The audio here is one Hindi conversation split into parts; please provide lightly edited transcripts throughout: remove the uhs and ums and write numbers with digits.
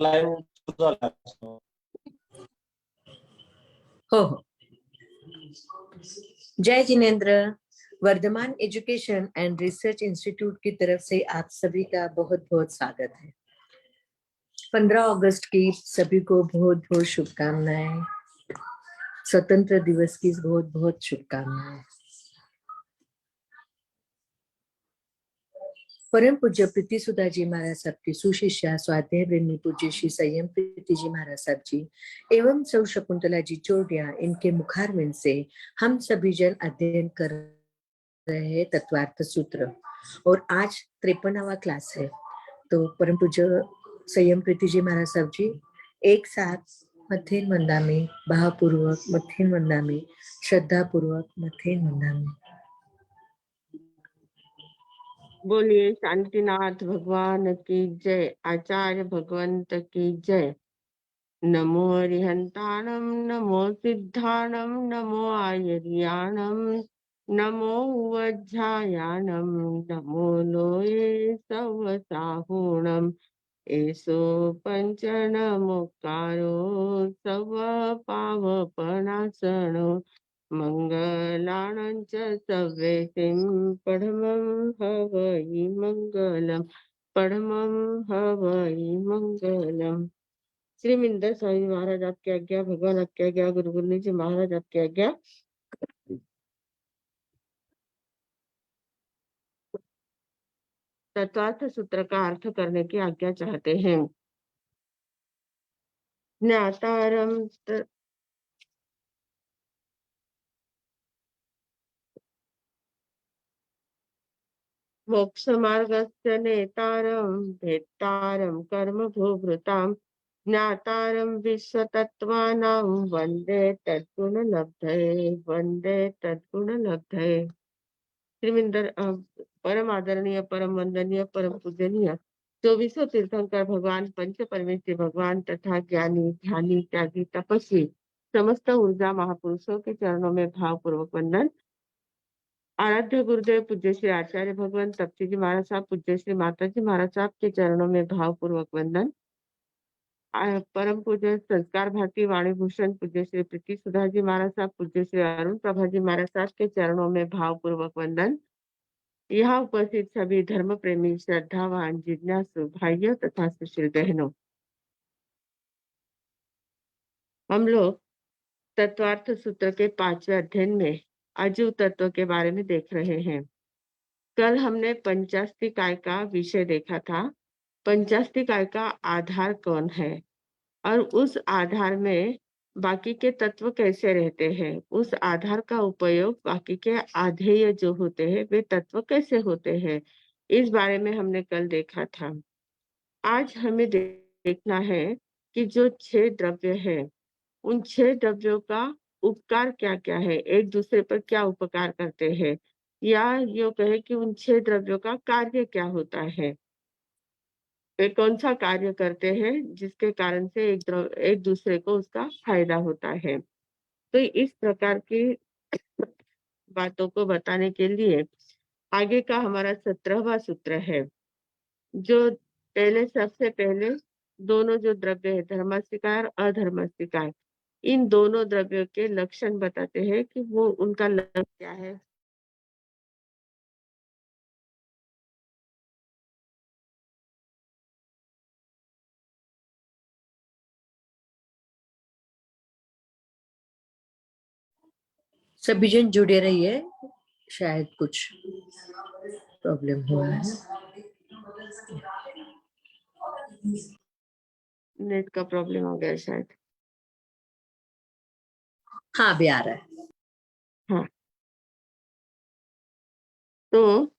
लाईव्ह झाला. हो हो. जय जिनेन्द्र। Vardhman education and research institute की तरफ से आप सभी का बहुत बहुत स्वागत है। 15 अगस्त की सभी को बहुत बहुत शुभकामनाएं। स्वतंत्र दिवस की बहुत बहुत शुभकामनाएं। परम पूज्य प्रीति सुधा जी महाराज साहब की सुशिष्या स्वाध्याय प्रेमी पूज्य श्री संयम प्रीति जी महाराज साहब जी एवं सौ शकुंतला जी चोटिया, इनके मुखारविंद से हम सभी जन अध्ययन कर रहे हैं तत्वार्थ सूत्र, और आज 53वां क्लास है। तो परम पूज्य संयम प्रीति जी महाराज साहब जी एक साथ मथेन वंदामी, भावपूर्वक मथेन वंदामी, श्रद्धा पूर्वक मथेन वंदामी। बोलिए शांतिनाथ भगवान की जय, आचार्य भगवंत की जय। नमो अरिहंताणम, नमो सिद्धाणम, नमो आयर्याणम, नमो वज्रायाणम, नमो लोये सवसाहूणम। एसो पंच नमोकारो सव पावपनासनो। मंगलाणं च सव्येतिं परमं हवै मंगलम, परमं हवै मंगलम। श्री मिंदर स्वामी महाराज आपकी आज्ञा, भगवान आपकी आज्ञा, गुरु गुरु जी महाराज आपकी आज्ञा। तत्वार्थ सूत्र का अर्थ करने की आज्ञा चाहते हैं। ज्ञातारम मोक्ष मार्गस्य नेतारं भेत्तारं कर्म भूभृतां, ज्ञातारं विश्वतत्त्वानां वन्दे तद्गुणलब्धये, वन्दे तद्गुणलब्धये। श्रीमिंदर परम आदरणीय, परम वंदनीय, परम पूजनीय 24 तीर्थंकर भगवान, पंच परमेश्वर भगवान तथा ज्ञानी ध्यानी त्यागी तपस्वी समस्त ऊर्जा महापुरुषों के चरणों में भावपूर्वक वंदन। आराध्य गुरुदेव पूज्य श्री आचार्य भगवान तपसी जी महाराज साहब, पूज्य श्री माता जी महाराज साहब के चरणों में भावपूर्वक वंदन। परम पूज्य संस्कार भारती वाणी भूषण पूज्य श्री प्रीति सुधा जी महाराज साहब, पूज्य श्री अरुण प्रभा जी महाराज साहब के चरणों में भावपूर्वक वंदन। यहाँ उपस्थित सभी धर्म प्रेमी, श्रद्धावान, जिज्ञासु भाइयों तथा सुशील बहनों, हम लोग तत्वार्थ सूत्र के 5वें अध्ययन में अजीव तत्व के बारे में देख रहे हैं। कल हमने पंचास्तिकाय का विषय देखा था। पंचास्तिकाय का आधार कौन है और उस आधार में बाकी के तत्व कैसे रहते हैं, उस आधार का उपयोग बाकी के आधेय जो होते हैं वे तत्व कैसे होते हैं, इस बारे में हमने कल देखा था। आज हमें देखना है कि जो 6 द्रव्य है, उन 6 द्रव्यों का उपकार क्या क्या है, एक दूसरे पर क्या उपकार करते हैं, या यो कहे कि उन 6 द्रव्यों का कार्य क्या होता है, वे कौन सा कार्य करते हैं जिसके कारण से एक दूसरे को उसका फायदा होता है। तो इस प्रकार की बातों को बताने के लिए आगे का हमारा 17वां सूत्र है, जो सबसे पहले दोनों जो द्रव्य है, धर्मास्तिकाय और अधर्मास्तिकाय, इन दोनों द्रव्यों के लक्षण बताते हैं कि वो उनका लक्षण क्या है। सभी जन जुड़े रहिए, शायद कुछ प्रॉब्लम हुआ है। नेट का प्रॉब्लम हो गया शायद। हाँ, भी आ रहा है। हाँ, तो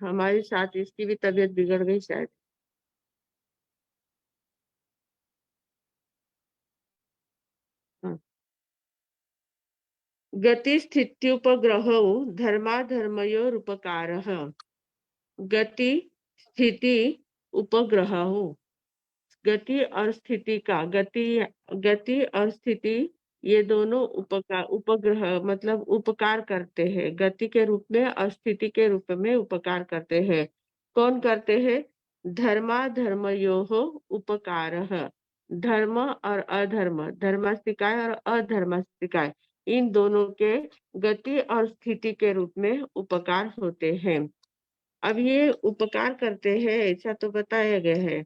हमारे साथ इसकी भी तबीयत बिगड़ गई शायद। हाँ। गति स्थित्युपग्रहौ धर्माधर्मयोरुपकारः। गति स्थिति उपग्रहौ, गति और स्थिति का गति और स्थिति ये दोनों उपग्रह मतलब उपकार करते हैं, गति के रूप में और स्थिति के रूप में उपकार करते हैं। कौन करते हैं? धर्माधर्मयोः उपकारः। धर्म और अधर्म, धर्मास्तिकाय और अधर्मास्तिकाय, इन दोनों के गति और स्थिति के रूप में उपकार होते हैं। अब ये उपकार करते हैं ऐसा तो बताया गया है,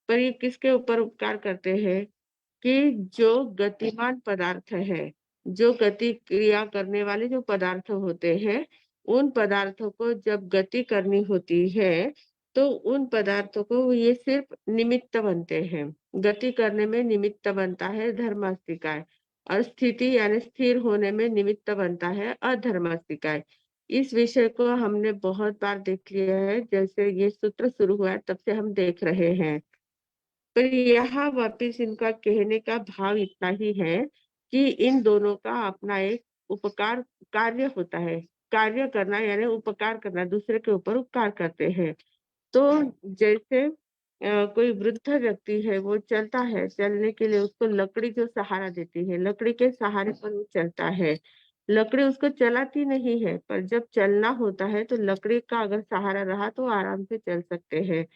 पर ये किसके ऊपर उपकार करते हैं? कि जो गतिमान पदार्थ है, जो गति क्रिया करने वाले जो पदार्थ होते हैं, उन पदार्थों को जब गति करनी होती है, तो उन पदार्थों को ये सिर्फ निमित्त बनते हैं। गति करने में निमित्त बनता है धर्मास्तिकाय, और स्थिति यानी स्थिर होने में निमित्त बनता है अधर्मास्तिकाय। इस विषय को हमने बहुत बार देख लिया है, जैसे ये सूत्र शुरू हुआ है तब से हम देख रहे हैं। पर यहाँ वापिस इनका कहने का भाव इतना ही है कि इन दोनों का अपना एक उपकार कार्य होता है। कार्य करना यानी उपकार करना, दूसरे के ऊपर उपकार करते हैं। तो जैसे कोई वृद्ध व्यक्ति है, वो चलता है, चलने के लिए उसको लकड़ी जो सहारा देती है, लकड़ी के सहारे पर वो चलता है। लकड़ी उसको चलाती नहीं है, पर जब चलना होता है तो लकड़ी का अगर सहारा रहा तो आराम से चल सकते हैं।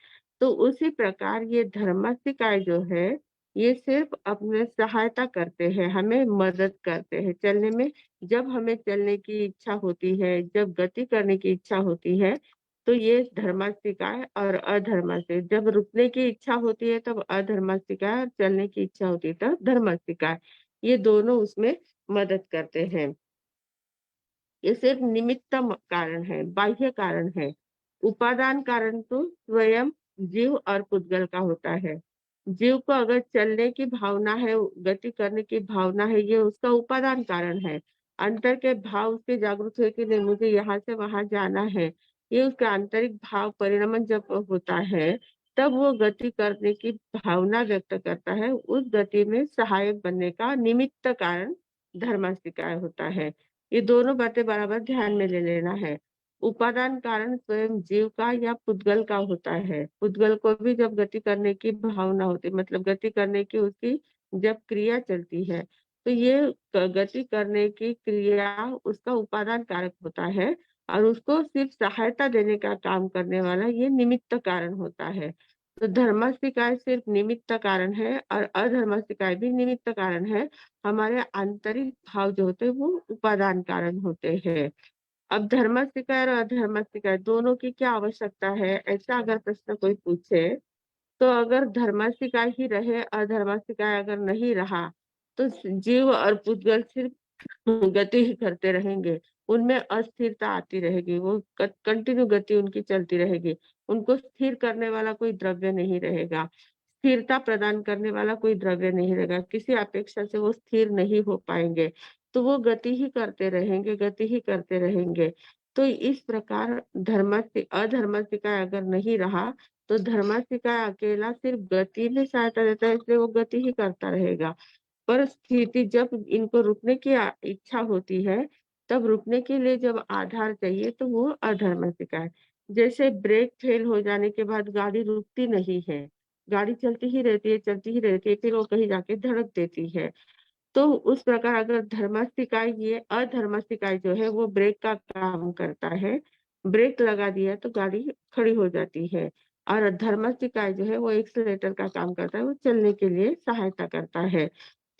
तो उसी प्रकार ये धर्मास्तिकाय जो है, ये सिर्फ अपने सहायता करते हैं, हमें मदद करते हैं चलने में। जब हमें चलने की इच्छा होती है, जब गति करने की इच्छा होती है, तो ये धर्मास्तिकाय और अधर्मास्तिकाय, जब रुकने की इच्छा होती है तब अधर्मास्तिकाय, और चलने की इच्छा होती है तब धर्मास्तिकाय। ये दोनों उसमें मदद करते हैं। ये सिर्फ निमित्त कारण है, बाह्य कारण है। उपादान कारण तो स्वयं जीव और पुद्गल का होता है। जीव को अगर चलने की भावना है, गति करने की भावना है, ये उसका उपादान कारण है। अंतर के भाव उसके जागृत हुए कि नहीं मुझे यहाँ से वहां जाना है, ये उसका आंतरिक भाव परिणमन जब होता है, तब वो गति करने की भावना व्यक्त करता है। उस गति में सहायक बनने का निमित्त कारण धर्मास्तिकाय होता है। ये दोनों बातें बराबर ध्यान में ले लेना है। उपादान कारण स्वयं जीव का या पुद्गल का होता है। पुद्गल को भी जब गति करने की भावना होती है, मतलब गति करने की उसकी जब क्रिया चलती है, तो ये गति करने की क्रिया उसका उपादान कारक होता है, और उसको सिर्फ सहायता देने का काम करने वाला ये निमित्त कारण होता है। तो धर्मास्तिकाय सिर्फ निमित्त कारण है और अधर्मास्तिकाय भी निमित्त कारण है। हमारे आंतरिक भाव जो होते हैं वो उपादान कारण होते हैं। अब धर्मास्तिकाय और अधर्मास्तिकाय दोनों की क्या आवश्यकता है, ऐसा अगर प्रश्न कोई पूछे, तो अगर धर्मास्तिकाय ही रहे, अधर्मास्तिकाय अगर नहीं रहा, तो जीव और पुद्गल सिर्फ गति ही करते रहेंगे। उनमें अस्थिरता आती रहेगी, वो कंटिन्यू गति उनकी चलती रहेगी। उनको स्थिर करने वाला कोई द्रव्य नहीं रहेगा, स्थिरता प्रदान करने वाला कोई द्रव्य नहीं रहेगा, किसी अपेक्षा से वो स्थिर नहीं हो पाएंगे। तो वो गति ही करते रहेंगे, गति ही करते रहेंगे। तो इस प्रकार अधर्मास्तिकाय अगर नहीं रहा, तो धर्मास्तिकाय अकेला सिर्फ गति में सहायता देता है, इसलिए वो गति ही करता रहेगा। पर स्थिति जब इनको रुकने की इच्छा होती है, तब रुकने के लिए जब आधार चाहिए तो वो अधर्मास्तिकाय। जैसे ब्रेक फेल हो जाने के बाद गाड़ी रुकती नहीं है, गाड़ी चलती ही रहती है, चलती ही रहती है, फिर वो कहीं जाके धड़क देती है। तो उस प्रकार अगर धर्मास्तिकाय, ये अधर्मास्तिकाय जो है वो ब्रेक का काम करता है, ब्रेक लगा दिया तो गाड़ी खड़ी हो जाती है, और धर्मास्तिकाय जो है वो एक्सीलरेटर का काम करता है, वो चलने के लिए सहायता करता है।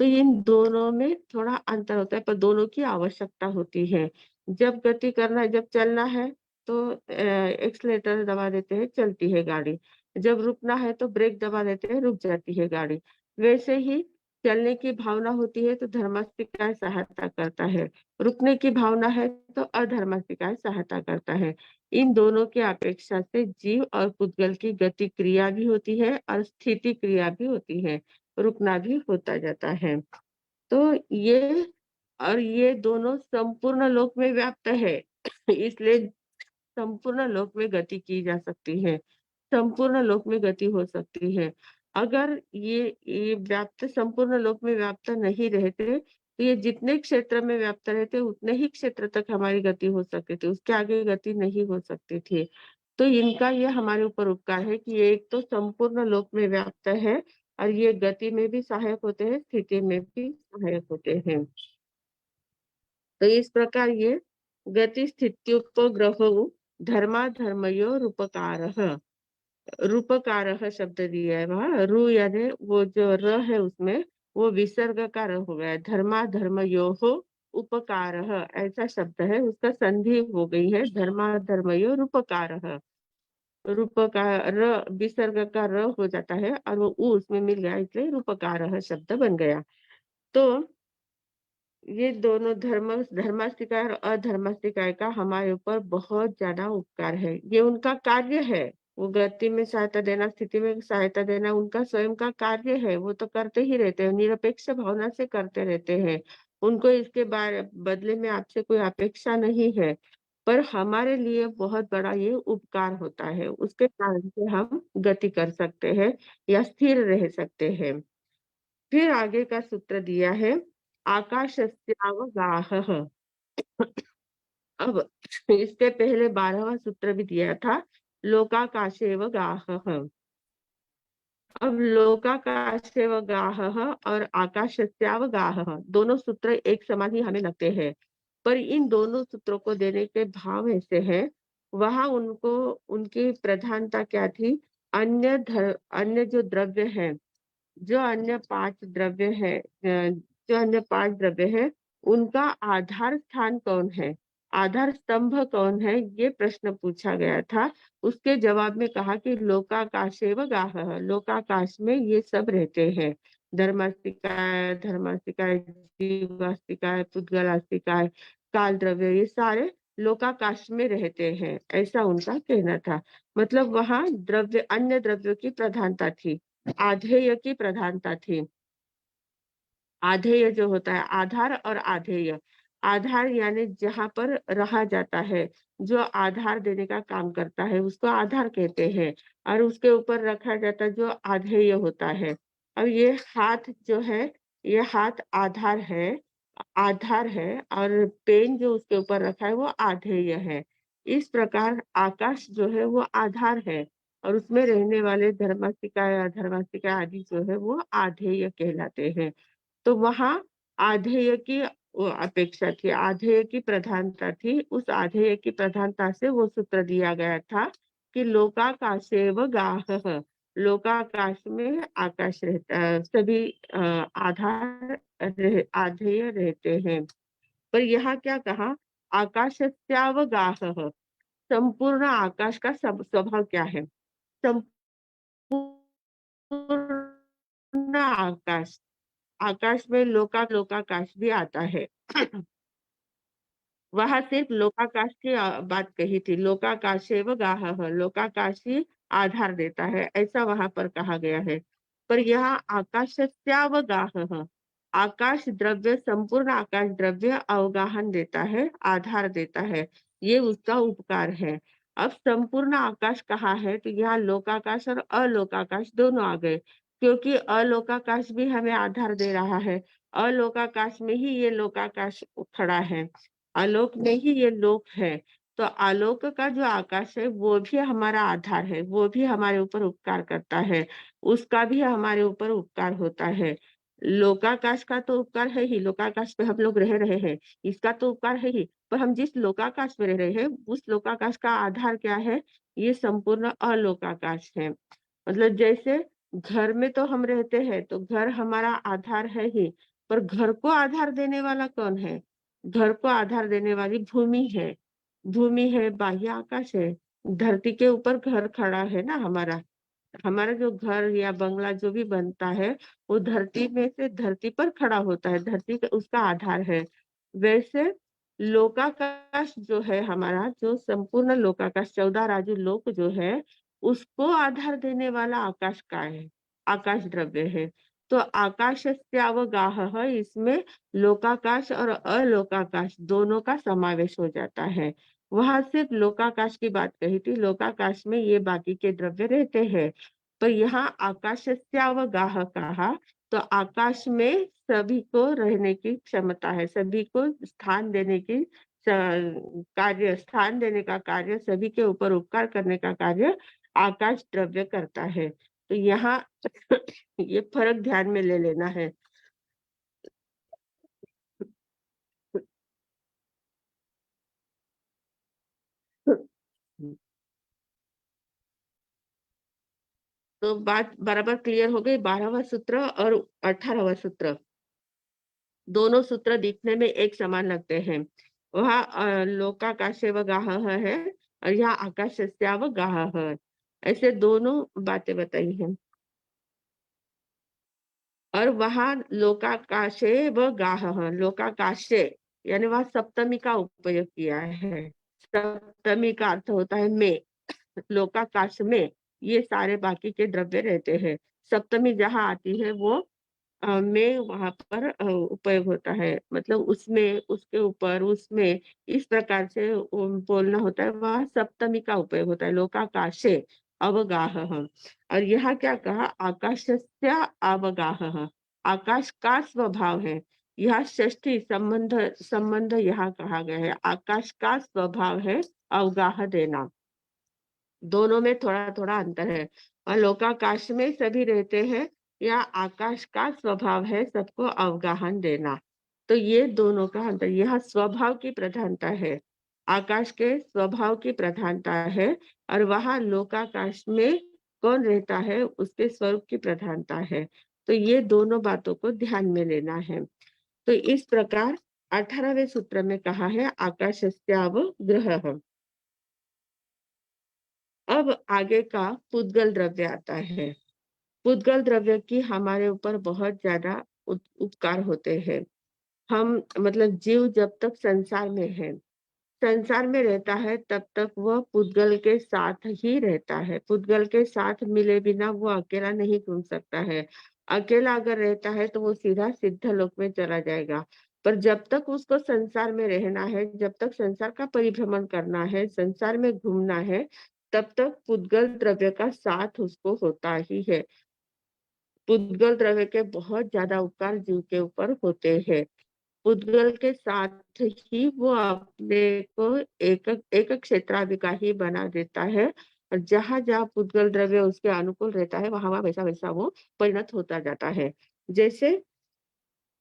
तो इन दोनों में थोड़ा अंतर होता है, पर दोनों की आवश्यकता होती है। जब गति करना है, जब चलना है, तो एक्सीलरेटर दबा देते हैं, चलती है गाड़ी। जब रुकना है तो ब्रेक दबा देते हैं, रुक जाती है गाड़ी। वैसे ही चलने की भावना होती है तो धर्मास्तिकाय सहायता करता है, रुकने की भावना है तो अधर्मास्तिकाय सहायता करता है। इन दोनों की अपेक्षा से जीव और पुद्गल की गति क्रिया भी होती है और स्थिति क्रिया भी होती है, रुकना भी होता जाता है। तो ये दोनों संपूर्ण लोक में व्याप्त है। इसलिए संपूर्ण लोक में गति की जा सकती है, संपूर्ण लोक में गति हो सकती है। अगर ये व्याप्त संपूर्ण लोक में व्याप्त नहीं रहते, तो ये जितने क्षेत्र में व्याप्त रहते उतने ही क्षेत्र तक हमारी गति हो सकती थी, उसके आगे गति नहीं हो सकती थी। तो इनका ये हमारे ऊपर उपकार है कि ये एक तो संपूर्ण लोक में व्याप्त है और ये गति में भी सहायक होते हैं, स्थिति में भी सहायक होते हैं। तो इस प्रकार ये गति स्थित्युपग्रहौ धर्माधर्मयो रूपकारः, रूपकारः शब्द दिया है वहाँ। रु यानी वो जो र है उसमें वो विसर्ग का र हो गया। धर्माधर्मयोः उपकारः ऐसा शब्द है, उसका संधि हो गई है धर्माधर्मयो रूपकारः। रूपका र विसर्ग का र हो जाता है और वो उ उसमें मिल गया, इसलिए रूपकारः शब्द बन गया। तो ये दोनों धर्मास्तिकाय और अधर्मास्तिकाय का हमारे ऊपर बहुत ज्यादा उपकार है। ये उनका कार्य है, वो गति में सहायता देना, स्थिति में सहायता देना उनका स्वयं का कार्य है, वो तो करते ही रहते हैं, निरपेक्ष भावना से करते रहते हैं। उनको इसके बदले में आपसे कोई अपेक्षा नहीं है, पर हमारे लिए बहुत बड़ा ये उपकार होता है, उसके कारण से हम गति कर सकते हैं या स्थिर रह सकते हैं। फिर आगे का सूत्र दिया है आकाशस्यावगाहः। अब इसके पहले 12वां सूत्र भी दिया था लोकाकाशेव गाहः। अब लोकाकाशेव गाहः और आकाशस्यावगाहः दोनों सूत्र एक समान ही हमें लगते हैं, पर इन दोनों सूत्रों को देने के भाव ऐसे हैं, वहां उनको उनकी प्रधानता क्या थी, अन्य जो द्रव्य है, जो अन्य 5 द्रव्य है जो अन्य 5 द्रव्य है, उनका आधार स्थान कौन है? आधार स्तंभ कौन है? ये प्रश्न पूछा गया था। उसके जवाब में कहा कि लोकाकाशेव गाहः, लोकाकाश में ये सब रहते हैं। धर्मास्तिकाय, जीवास्तिकाय, पुद्गलास्तिकाय, काल द्रव्य, ये सारे लोकाकाश में रहते हैं, ऐसा उनका कहना था। मतलब वहां अन्य द्रव्यों की प्रधानता थी, आधेय की प्रधानता थी। आधेय जो होता है, आधार और आधेय। आधार यानी जहाँ पर रहा जाता है, जो आधार देने का काम करता है, उसको आधार कहते हैं, और उसके ऊपर रखा जाता जो आधेय होता है। अब ये हाथ जो है, ये हाथ आधार है और पेन जो उसके ऊपर रखा है वो आधेय है। इस प्रकार आकाश जो है वो आधार है और उसमें रहने वाले धर्मास्तिकाय, अधर्मास्तिकाय आदि जो है वो आधेय कहलाते हैं। तो वहां आधेय की वो अपेक्षा थी, आधेय की प्रधानता थी। उस आधेय की प्रधानता से वो सूत्र दिया गया था कि लोकाकाशेव गाहः, लोकाकाश में आकाश रहता, सभी आधार आधेय रहते हैं। पर यहाँ क्या कहा, आकाशस्यावगाहः, संपूर्ण आकाश का स्वभाव क्या है? संपूर्ण आकाश, आकाश में लोकाकाश भी आता है। वहां सिर्फ लोकाकाश की बात कही थी, लोकाकाशेव गाहः, लोकाकाश ही आधार देता है, ऐसा वहां पर कहा गया है। पर यहाँ आकाशस्यावगाहः, आकाश द्रव्य, संपूर्ण आकाश द्रव्य अवगाहन देता है, आधार देता है, ये उसका उपकार है। अब संपूर्ण आकाश कहाँ है, तो यहाँ लोकाकाश और अलोकाकाश दोनों आ गए, क्योंकि अलोकाकाश भी हमें आधार दे रहा है। अलोकाकाश में ही ये लोकाकाश खड़ा है, आलोक में ही ये लोक है। तो आलोक का जो आकाश है वो भी हमारा आधार है, वो भी हमारे ऊपर उपकार करता है, उसका भी हमारे ऊपर उपकार होता है। लोकाकाश का तो उपकार है ही, लोकाकाश पे हम लोग रह रहे हैं, इसका तो उपकार है ही, पर हम जिस लोकाकाश में रह रहे हैं उस लोकाकाश का आधार क्या है, ये संपूर्ण अलोकाकाश है। मतलब जैसे घर में तो हम रहते हैं तो घर हमारा आधार है ही, पर घर को आधार देने वाला कौन है? घर को आधार देने वाली भूमि है, भूमि है, बाह्य आकाश है। धरती के ऊपर घर खड़ा है ना हमारा, हमारा जो घर या बंगला जो भी बनता है वो धरती में से धरती पर खड़ा होता है, धरती का उसका आधार है। वैसे लोकाकाश जो है हमारा, जो संपूर्ण लोकाकाश 14 राजू लोक जो है, उसको आधार देने वाला आकाश का है, आकाश द्रव्य है। तो आकाशस्यावगाहः, इसमें लोकाकाश और अलोकाकाश दोनों का समावेश हो जाता है। वहां सिर्फ लोकाकाश की बात कही थी, लोकाकाश में ये बाकी के द्रव्य रहते हैं। पर यहाँ आकाशस्यावगाह कहा, तो आकाश में सभी को रहने की क्षमता है, सभी को स्थान देने की कार्य, स्थान देने का कार्य, सभी के ऊपर उपकार करने का कार्य आकाश द्रव्य करता है। तो यहाँ ये फर्क ध्यान में ले लेना है। तो बात बराबर क्लियर हो गई। 12वां सूत्र और 18वां सूत्र, दोनों सूत्र दिखने में एक समान लगते हैं। वहाँ लोकाकाशेवगाह है और यहाँ आकाशस्यावगाह है। ऐसे दोनों बातें बताई हैं। और वहाँ लोकाकाशे व गाह, लोकाकाशे यानी वहाँ सप्तमी का उपयोग किया है। सप्तमी का अर्थ होता है में। लोकाकाश में ये सारे बाकी के द्रव्य रहते हैं। सप्तमी जहाँ आती है वो में वहां पर उपयोग होता है, मतलब उसमें, उसके ऊपर, उसमें, इस प्रकार से बोलना होता है। वह सप्तमी का उपयोग होता है। लोकाकाशे अवगाह। और यहाँ क्या कहा, आकाशस्य अवगाह, आकाश का स्वभाव है। यह षष्ठी संबंध, संबंध यहाँ कहा गया है। आकाश का स्वभाव है अवगाह देना। दोनों में थोड़ा थोड़ा अंतर है। और लोकाकाश में सभी रहते हैं, या आकाश का स्वभाव है सबको अवगाहन देना। तो ये दोनों का अंतर, यह स्वभाव की प्रधानता है, आकाश के स्वभाव की प्रधानता है। और वहां लोकाकाश में कौन रहता है उसके स्वरूप की प्रधानता है। तो ये दोनों बातों को ध्यान में लेना है। तो इस प्रकार 18वें सूत्र में कहा है आकाशस्यावग्रह। अब आगे का पुद्गल द्रव्य आता है। पुद्गल द्रव्य की हमारे ऊपर बहुत ज्यादा उपकार होते हैं। हम मतलब जीव जब तक संसार में है, संसार में रहता है, तब तक वह पुद्गल के साथ ही रहता है। पुद्गल के साथ मिले बिना वो अकेला नहीं घूम सकता है। अकेला अगर रहता है तो वो सीधा सिद्ध लोक में चला जाएगा। पर जब तक उसको संसार में रहना है, जब तक संसार का परिभ्रमण करना है, संसार में घूमना है, तब तक पुद्गल द्रव्य का साथ उसको होता ही है। पुद्गल द्रव्य के बहुत ज्यादा उपकार जीव के ऊपर होते हैं। पुद्गल के साथ ही वो अपने को एक एक क्षेत्राधिकारी बना देता है। और जहां जहां पुद्गल द्रव्य उसके अनुकूल रहता है, वहां वहां वैसा वैसा वो परिणत होता जाता है। जैसे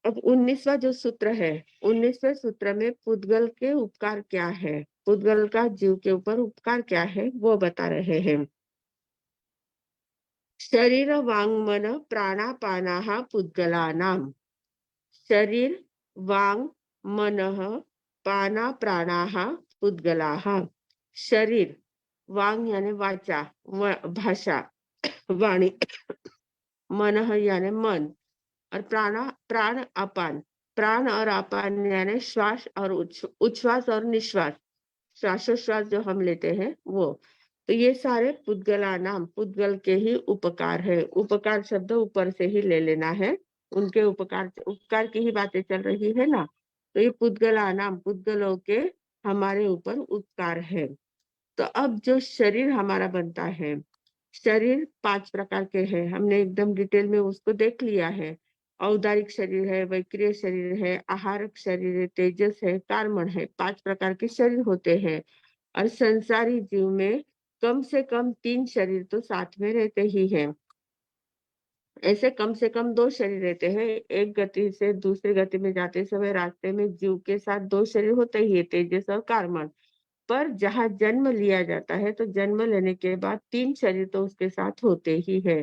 अब 19वां जो सूत्र है, 19वें सूत्र में पुद्गल के उपकार क्या है, पुद्गल का जीव के ऊपर उपकार क्या है, वो बता रहे हैं। शरीर वांग मन प्राणापानाः पुद्गलानाम्। शरीर वांग मनः पाना प्राणाः पुद्गलाः। शरीर, वांग यानी वाचा, भाषा, वाणी, मनः यानी मन, और प्राणा, प्राण अपान, प्राण और अपान यानी श्वास और उच्छ्वास और निश्वास, श्वासोश्वास जो हम लेते हैं वो। तो ये सारे पुद्गला नाम, पुद्गल के ही उपकार है। उपकार शब्द ऊपर से ही ले लेना है, उनके उपकार, उपकार की ही बातें चल रही है ना। तो ये पुद्गला नाम, पुद्गलों के हमारे ऊपर उपकार है। तो अब जो शरीर हमारा बनता है, शरीर 5 प्रकार के हैं, हमने एकदम डिटेल में उसको देख लिया है। औदारिक शरीर है, वैक्रिय शरीर है, आहारक शरीर है, तेजस है, कार्मण है, 5 प्रकार के शरीर होते हैं। और संसारी जीव में कम से कम 3 शरीर तो साथ में रहते ही हैं। ऐसे कम से कम 2 शरीर रहते हैं। एक गति से दूसरी गति में जाते समय रास्ते में जीव के साथ 2 शरीर होते ही है, तेजस और कार्मण। पर जहाँ जन्म लिया जाता है, तो जन्म लेने के बाद 3 शरीर तो उसके साथ होते ही है,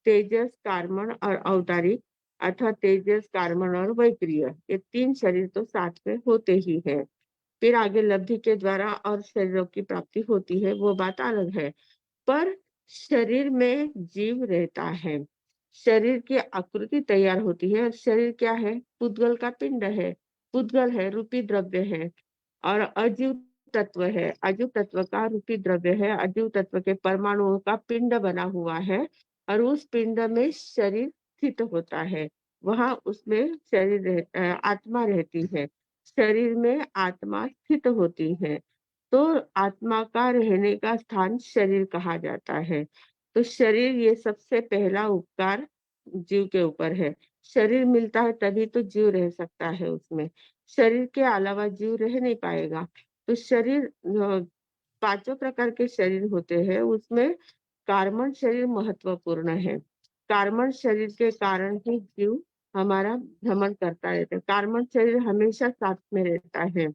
तेजस, कार्मण और औदारिक, अथवा तेजस, कार्मण और वैक्रिय, ये 3 शरीर तो साथ में होते ही है। फिर आगे लब्धि के द्वारा और शरीरों की प्राप्ति होती है, वो बात अलग है। पर शरीर में जीव रहता है, शरीर की आकृति तैयार होती है। शरीर क्या है, पुद्गल का पिंड है, पुद्गल है, रूपी द्रव्य है। और अजीव तत्व है, अजीव तत्व का रूपी द्रव्य है, अजीव तत्व के परमाणुओं का पिंड बना हुआ है। और उस पिंड में शरीर स्थित होता है, वहां उसमें शरीर आत्मा रहती है, शरीर में आत्मा स्थित होती है। तो आत्मा का रहने का स्थान शरीर कहा जाता है। तो शरीर ये सबसे पहला उपकार जीव के ऊपर है। शरीर मिलता है तभी तो जीव रह सकता है उसमें। शरीर के अलावा जीव रह नहीं पाएगा। तो शरीर पांचों प्रकार के शरीर होते हैं, उसमें कार्बन शरीर महत्वपूर्ण है। कार्बन शरीर के कारण ही जीव हमारा भ्रमण करता रहता है। कार्बन शरीर हमेशा साथ में रहता है।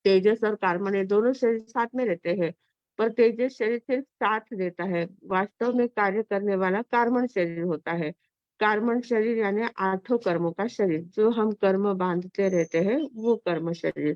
तेजस और कार्बन ये दोनों शरीर साथ में रहते हैं, पर तेजस शरीर सिर्फ साथ देता है। वास्तव में कार्य करने वाला कार्बन शरीर होता है। कार्बन शरीर यानी आठों कर्मों का शरीर, जो हम कर्म बांधते रहते हैं वो कर्म शरीर।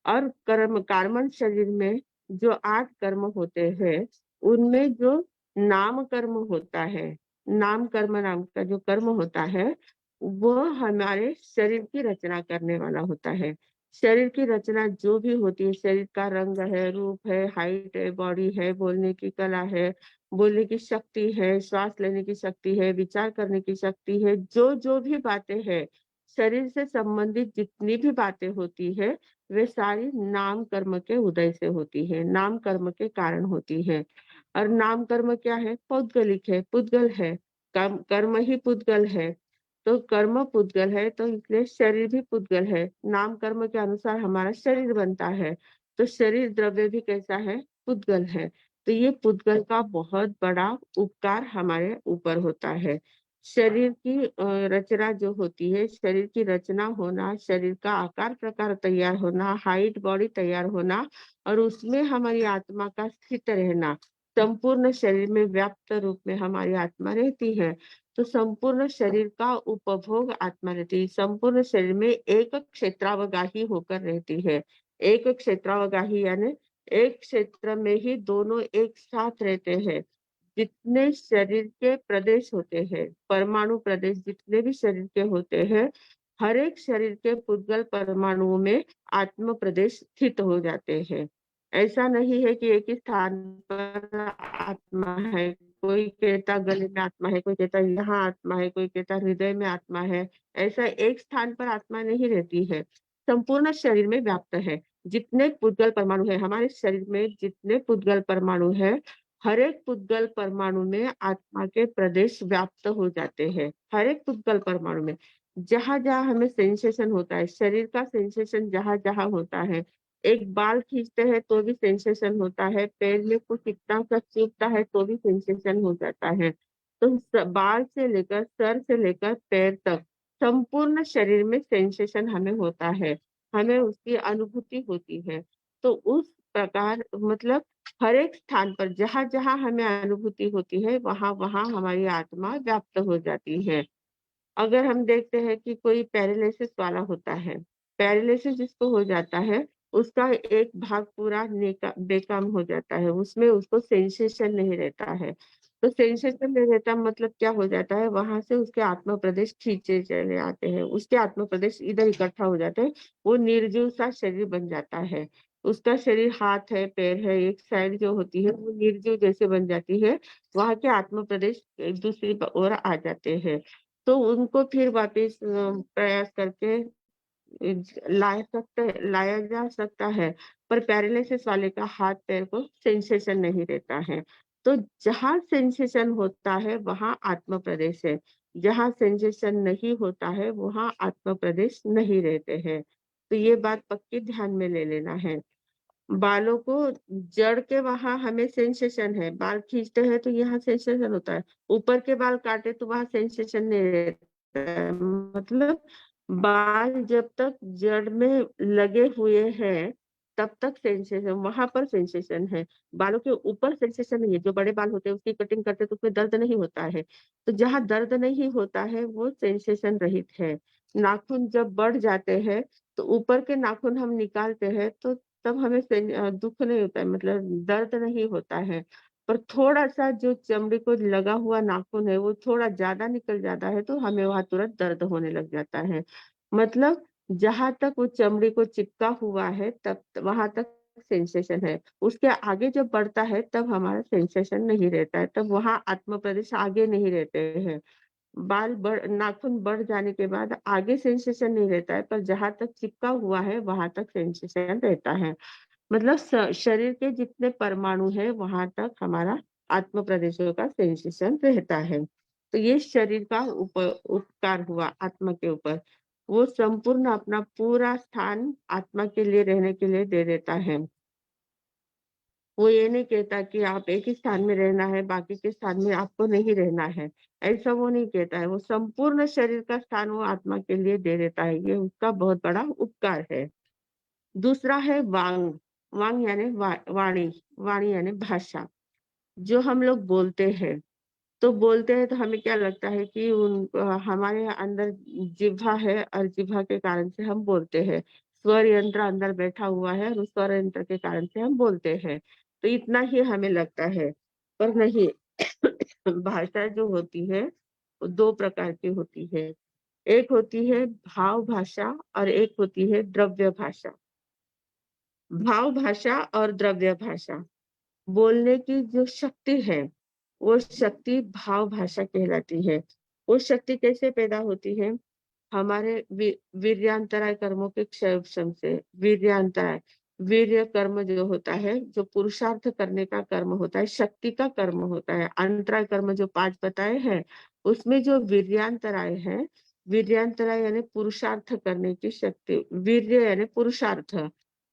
और कर्म कार्बन शरीर में जो 8 कर्म होते हैं, उनमें जो नाम कर्म होता है, नाम कर्म नाम का जो कर्म होता है, वो हमारे शरीर की रचना करने वाला होता है। शरीर की रचना जो भी होती है, शरीर का रंग है, रूप है, हाइट है, बॉडी है, बोलने की कला है, बोलने की शक्ति है, श्वास लेने की शक्ति है, विचार करने की शक्ति है, जो भी बातें हैं, शरीर से संबंधित जितनी भी बातें होती है, वे सारी नाम कर्म के उदय से होती है, नाम कर्म के कारण होती है। और नाम कर्म क्या है? पौद्गलिक है, पुद्गल है, कर्म कर्म ही पुद्गल है। तो कर्म पुद्गल है, तो इसलिए शरीर भी पुद्गल है। नाम कर्म के अनुसार हमारा शरीर बनता है, तो शरीर द्रव्य भी कैसा है? पुद्गल है। तो ये पुद्गल का बहुत बड़ा उपकार हमारे ऊपर होता है। शरीर की रचना जो होती है, शरीर की रचना होना, शरीर का आकार प्रकार तैयार होना, हाइट बॉडी तैयार होना और उसमें हमारी आत्मा का स्थित रहना, संपूर्ण शरीर में व्याप्त रूप में हमारी आत्मा रहती है। तो संपूर्ण शरीर का उपभोग आत्मा रहती है। संपूर्ण शरीर में एक क्षेत्रावगाही होकर रहती है। एक क्षेत्रावगाही यानी एक क्षेत्र में ही दोनों एक साथ रहते हैं। जितने शरीर के प्रदेश होते हैं, परमाणु प्रदेश जितने भी शरीर के होते हैं, हर एक शरीर के पुद्गल परमाणुओं में आत्म प्रदेश स्थित हो जाते हैं। ऐसा नहीं है कि एक ही स्थान पर आत्मा है। कोई कहता गले में आत्मा है, कोई कहता यहाँ आत्मा है, कोई कहता हृदय में आत्मा है। ऐसा एक स्थान पर आत्मा नहीं रहती है, संपूर्ण शरीर में व्याप्त है। जितने पुद्गल परमाणु है हमारे शरीर में, जितने पुद्गल परमाणु है, हर एक पुद्गल परमाणु में आत्मा के प्रदेश व्याप्त हो जाते हैं। हर एक पुद्गल परमाणु में जहां जहां हमें सेंसेशन होता है, शरीर का सेंसेशन जहां जहां होता है, एक बाल खींचते हैं तो भी सेंसेशन होता है, पैर में कुछ इतना सा चुभता है तो भी सेंसेशन हो जाता है। तो बाल से लेकर सर से लेकर पैर तक संपूर्ण शरीर में सेंसेशन हमें होता है, हमें उसकी अनुभूति होती है। तो उस प्रकार मतलब हर एक स्थान पर जहां जहां हमें अनुभूति होती है, वहां वहां हमारी आत्मा व्याप्त हो जाती है। अगर हम देखते हैं कि कोई पैरालिसिस वाला होता है, पैरालिसिस जिसको हो जाता है, उसका एक भाग पूरा बेकाम हो जाता है, उसमें उसको सेंसेशन नहीं रहता है। तो सेंसेशन नहीं रहता मतलब क्या हो जाता है, वहां से उसके आत्म प्रदेश खींचे चले आते हैं, उसके आत्म प्रदेश इधर इकट्ठा हो जाते हैं, वो निर्जीव सा शरीर बन जाता है। उसका शरीर हाथ है, पैर है, एक साइड जो होती है वो निर्जीव जैसे बन जाती है, वहां के आत्म प्रदेश दूसरी ओर आ जाते हैं। तो उनको फिर वापस प्रयास करके लाया जा सकता है, पर पैरालिसिस वाले का हाथ पैर को सेंसेशन नहीं रहता है। तो जहाँ सेंसेशन होता है वहां आत्म प्रदेश है, जहाँ सेंसेशन नहीं होता है वहां आत्म प्रदेश नहीं रहते हैं। तो ये बात पक्की ध्यान में ले लेना है। बालों को जड़ के वहां हमें सेंसेशन है, बाल खींचते हैं तो यहाँ सेंसेशन होता है, ऊपर के बाल काटे तो वहां सेंसेशन नहीं रहता है। मतलब बाल जब तक जड़ में लगे हुए हैं तब तक सेंसेशन, वहां पर सेंसेशन है। बालों के ऊपर सेंसेशन नहीं है। जो बड़े बाल होते हैं उसकी कटिंग करते हैं तो उसमें दर्द नहीं होता है, तो जहाँ दर्द नहीं होता है वो सेंसेशन रहित है। नाखून जब बढ़ जाते हैं तो ऊपर के नाखून हम निकालते हैं तो तब हमें दुख नहीं होता है, मतलब दर्द नहीं होता है। पर थोड़ा सा जो चमड़ी को लगा हुआ नाखून है वो थोड़ा ज्यादा निकल जाता है तो हमें वहां तुरंत दर्द होने लग जाता है। मतलब जहां तक वो चमड़ी को चिपका हुआ है तब वहां तक सेंसेशन है, उसके आगे जब बढ़ता है तब हमारा सेंसेशन नहीं रहता है, तब वहां आत्म प्रदेश आगे नहीं रहते हैं। नाखून बढ़ जाने के बाद आगे सेंसेशन नहीं रहता है, पर जहां तक चिपका हुआ है वहां तक सेंसेशन रहता है। मतलब शरीर के जितने परमाणु है वहां तक हमारा आत्म प्रदेशों का सेंसेशन रहता है। तो ये शरीर का उपकार हुआ आत्मा के ऊपर। वो संपूर्ण अपना पूरा स्थान आत्मा के लिए रहने के लिए दे देता है। वो ये नहीं कहता कि आप एक ही स्थान में रहना है, बाकी के स्थान में आपको नहीं रहना है। ऐसा वो नहीं कहता है। वो संपूर्ण शरीर का स्थान वो आत्मा के लिए दे देता है। ये उसका बहुत बड़ा उपकार है। दूसरा है वांग। वांग यानी वाणी। वाणी यानी भाषा। जो हम लोग बोलते हैं, तो बोलते हैं तो हमें क्या लगता है कि हमारे अंदर जिह्वा है और जिह्वा के कारण से हम बोलते हैं। स्वर यंत्र अंदर बैठा हुआ है और उस स्वर यंत्र के कारण से हम बोलते हैं। तो इतना ही हमें लगता है, पर नहीं। भाषा जो होती है वो 2 प्रकार की होती है। एक होती है भाव भाषा और एक होती है द्रव्य भाषा। भाव भाषा और द्रव्य भाषा। बोलने की जो शक्ति है, वो शक्ति भाव भाषा कहलाती है। वो शक्ति कैसे पैदा होती है? हमारे वीर्यांतराय कर्मों के क्षयक्षम से। वीर्यांतराय, वीर्य कर्म जो होता है, जो पुरुषार्थ करने का कर्म होता है, शक्ति का कर्म होता है। अंतराय कर्म जो 5 बताए हैं, उसमें जो वीर्यांतराय है, वीर्यांतराय यानी पुरुषार्थ करने की शक्ति। वीर्य यानी पुरुषार्थ।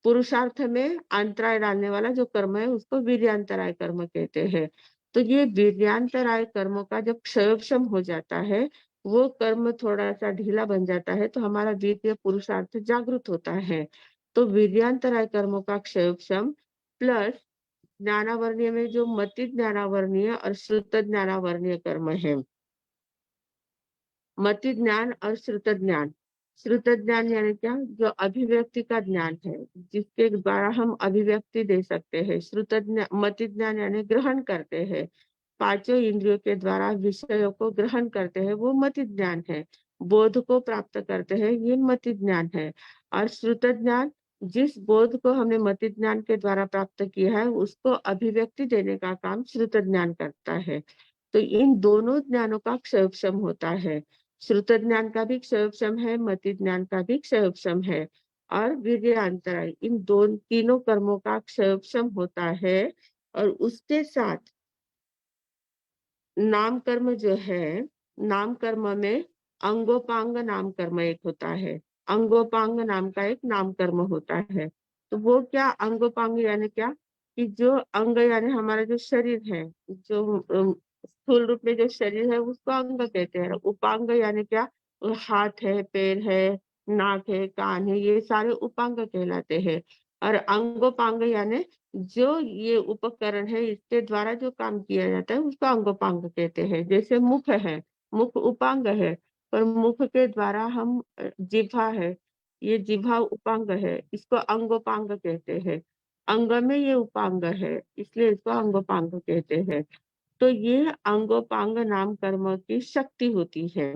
पुरुषार्थ में अंतराय डालने वाला जो कर्म है, उसको वीर्यांतराय कर्म कहते हैं। तो ये वीर्यांतराय कर्मों का जब क्षयक्षम हो जाता है, वो कर्म थोड़ा-सा ढीला बन जाता है, तो हमारा वीर्य पुरुषार्थ जागृत होता है। तो वीर्यांतराय कर्मों का क्षयक्षम प्लस ज्ञानावर्णीय में जो मति ज्ञानावर्णीय और श्रुत ज्ञानावर्णीय कर्म है। मति ज्ञान और श्रुत ज्ञान। श्रुत ज्ञान यानी क्या? जो अभिव्यक्ति का ज्ञान है, जिसके द्वारा हम अभिव्यक्ति दे सकते हैं। मति ज्ञान यानी ग्रहण करते हैं। 5 इंद्रियों के द्वारा विषयों को ग्रहण करते हैं, वो मति ज्ञान है। बोध को प्राप्त करते हैं, ये मति ज्ञान है। और श्रुत ज्ञान, जिस बोध को हमने मति ज्ञान के द्वारा प्राप्त किया है, उसको अभिव्यक्ति देने का काम श्रुत ज्ञान करता है। तो इन दोनों ज्ञानों का क्षयक्षम होता है। श्रुत ज्ञान का भी क्षयक्षम है, मति ज्ञान का भी क्षयक्षम है। और वीर्यांतराय, इन तीनों कर्मों का क्षयक्षम होता है। और उसके साथ नाम कर्म जो है, नाम कर्म में अंगोपांग नाम कर्म एक होता है। अंगोपांग नाम का एक नाम कर्म होता है। तो वो क्या अंगोपांग यानी क्या? कि जो अंग यानी हमारा जो शरीर है, जो स्थूल रूप में जो शरीर है, उसको अंग कहते हैं। उपांग यानी क्या? हाथ है, पैर है, नाक है, कान है, ये सारे उपांग कहलाते हैं। और अंगोपांग यानी जो ये उपकरण है, इसके द्वारा जो काम किया जाता है, उसको अंगोपांग कहते हैं। जैसे मुख है, मुख उपांग है, पर मुख के द्वारा हम जिह्वा है, ये जिह्वा उपांग है, इसको अंगोपांग कहते हैं। अंग में ये उपांग है, इसलिए इसको अंगोपांग कहते हैं। तो ये अंगोपांग नाम कर्म की शक्ति होती है।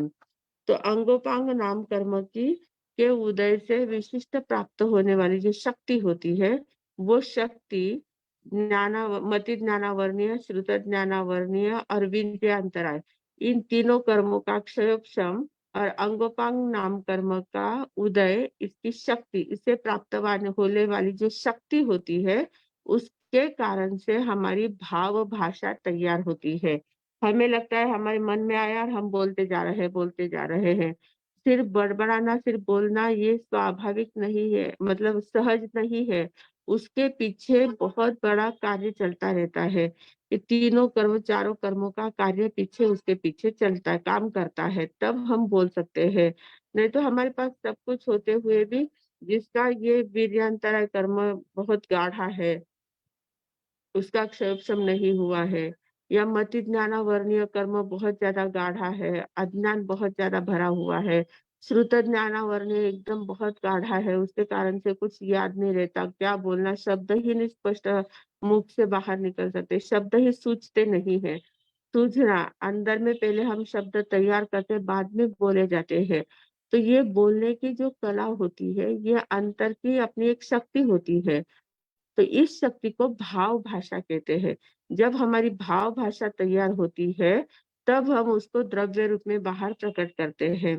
तो अंगोपांग नाम कर्म की के उदय से विशिष्ट प्राप्त होने वाली जो शक्ति होती है, वो शक्ति मति ज्ञानावर्णीय, श्रुत ज्ञानावर्णीय और विद्यांतराय, इन तीनों कर्मों का क्षयक्षम और अंगोपांग नाम कर्म का उदय, इसकी शक्ति, इससे प्राप्त होने वाली जो शक्ति होती है, उसके कारण से हमारी भाव भाषा तैयार होती है। हमें लगता है हमारे मन में आया और हम बोलते जा रहे हैं। सिर्फ बड़बड़ाना, सिर्फ बोलना ये स्वाभाविक नहीं है, मतलब सहज नहीं है। उसके पीछे बहुत बड़ा कार्य चलता रहता है। ये तीनों कर्म, चारों कर्मों का कार्य पीछे उसके पीछे चलता है, काम करता है, तब हम बोल सकते हैं। नहीं तो हमारे पास सब कुछ होते हुए भी जिसका ये वीर्यांतराय कर्म बहुत गाढ़ा है, उसका क्षयक्षम नहीं हुआ है, या मति ज्ञानावर्णीय कर्म बहुत ज्यादा गाढ़ा है, अज्ञान बहुत ज्यादा भरा हुआ है, श्रुत ज्ञानावर्णीय एकदम बहुत गाढ़ा है, उसके कारण से कुछ याद नहीं रहता, क्या बोलना, शब्द ही नहीं स्पष्ट मुख से बाहर निकल सकते, शब्द ही सूझते नहीं है। सूझना, अंदर में पहले हम शब्द तैयार करते, बाद में बोले जाते हैं। तो ये बोलने की जो कला होती है, ये अंतर की अपनी एक शक्ति होती है। तो इस शक्ति को भाव भाषा कहते हैं। जब हमारी भाव भाषा तैयार होती है, तब हम उसको द्रव्य रूप में बाहर प्रकट करते हैं।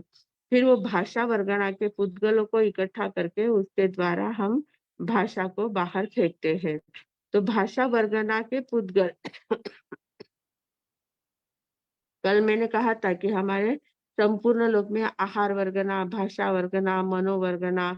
फिर वो भाषा वर्गणा के पुद्गलों को इकट्ठा करके उसके द्वारा हम भाषा को बाहर फेंकते हैं। तो भाषा वर्गना के पुद्गल कल मैंने कहा था कि हमारे संपूर्ण लोक में आहार वर्गना, भाषा वर्गना, मनोवर्गना,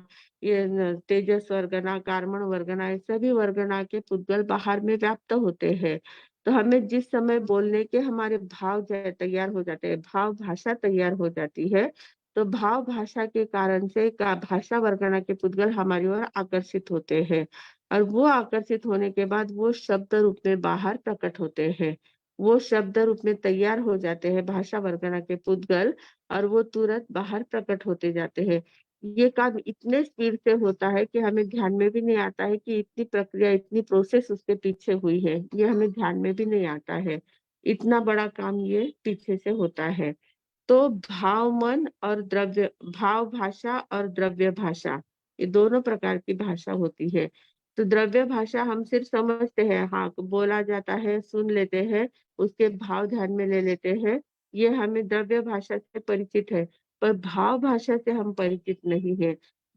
तेजस वर्गना, कार्मण वर्गना, ये सभी वर्गना के पुद्गल बाहर में व्याप्त होते हैं। तो हमें जिस समय बोलने के हमारे भाव तैयार हो जाते हैं, भाव भाषा तैयार हो जाती है, तो भाव भाषा के कारण से भाषा वर्गना के पुद्गल हमारी ओर आकर्षित होते हैं, और वो आकर्षित होने के बाद वो शब्द रूप में बाहर प्रकट होते हैं। वो शब्द रूप में तैयार हो जाते हैं भाषा वर्गना के पुद्गल, और वो तुरंत बाहर प्रकट होते जाते हैं। ये काम इतने स्पीड से होता है कि हमें ध्यान में भी नहीं आता है कि इतनी प्रक्रिया, इतनी प्रोसेस उसके पीछे हुई है। ये हमें ध्यान में भी नहीं आता है। इतना बड़ा काम ये पीछे से होता है। तो भाव मन और द्रव्य, भाव भाषा और द्रव्य भाषा, ये दोनों प्रकार की भाषा होती है। तो द्रव्य भाषा हम सिर्फ समझते हैं, हाँ बोला जाता है, सुन लेते हैं, उसके भाव ध्यान में ले लेते हैं, ये हमें द्रव्य भाषा से परिचित है। पर भाव भाषा से हम परिचित नहीं है।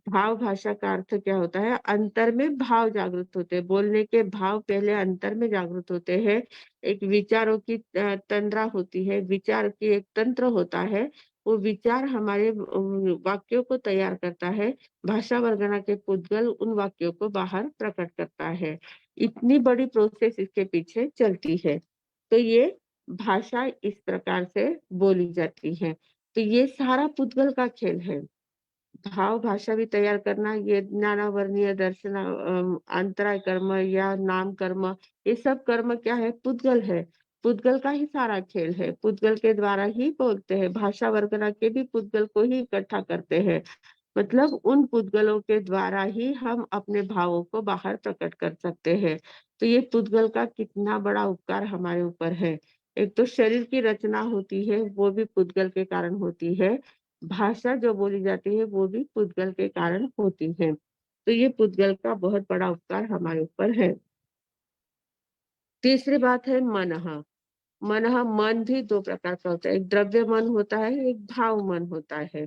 भाव भाषा का अर्थ क्या होता है? अंतर में भाव जागृत होते हैं, बोलने के भाव पहले अंतर में जागृत होते हैं। एक विचारों की तंद्रा होती है, विचार की एक तंत्र होता है, वो विचार हमारे वाक्यों को तैयार करता है। भाषा वर्गना के पुद्गल उन वाक्यों को बाहर प्रकट करता है। इतनी बड़ी प्रोसेस इसके पीछे चलती है। तो ये भाषा इस प्रकार से बोली जाती है। तो ये सारा पुद्गल का खेल है। भाव भाषा भी तैयार करना, ये ज्ञानावर्णीय दर्शन, अंतराय कर्म या नाम कर्म, ये सब कर्म क्या है? पुद्गल है। पुद्गल का ही सारा खेल है। पुद्गल के द्वारा ही बोलते हैं। भाषा वर्गना के भी पुद्गल को ही इकट्ठा करते हैं। मतलब उन पुद्गलों के द्वारा ही हम अपने भावों को बाहर प्रकट कर सकते हैं। तो ये पुद्गल का कितना बड़ा उपकार हमारे ऊपर है। एक तो शरीर की रचना होती है, वो भी पुद्गल के कारण होती है। भाषा जो बोली जाती है वो भी पुद्गल के कारण होती है। तो ये पुद्गल का बहुत बड़ा उपकार हमारे ऊपर है। तीसरी बात है मनः। मनः, मन भी दो प्रकार का होता है, एक द्रव्य मन होता है, एक भाव मन होता है।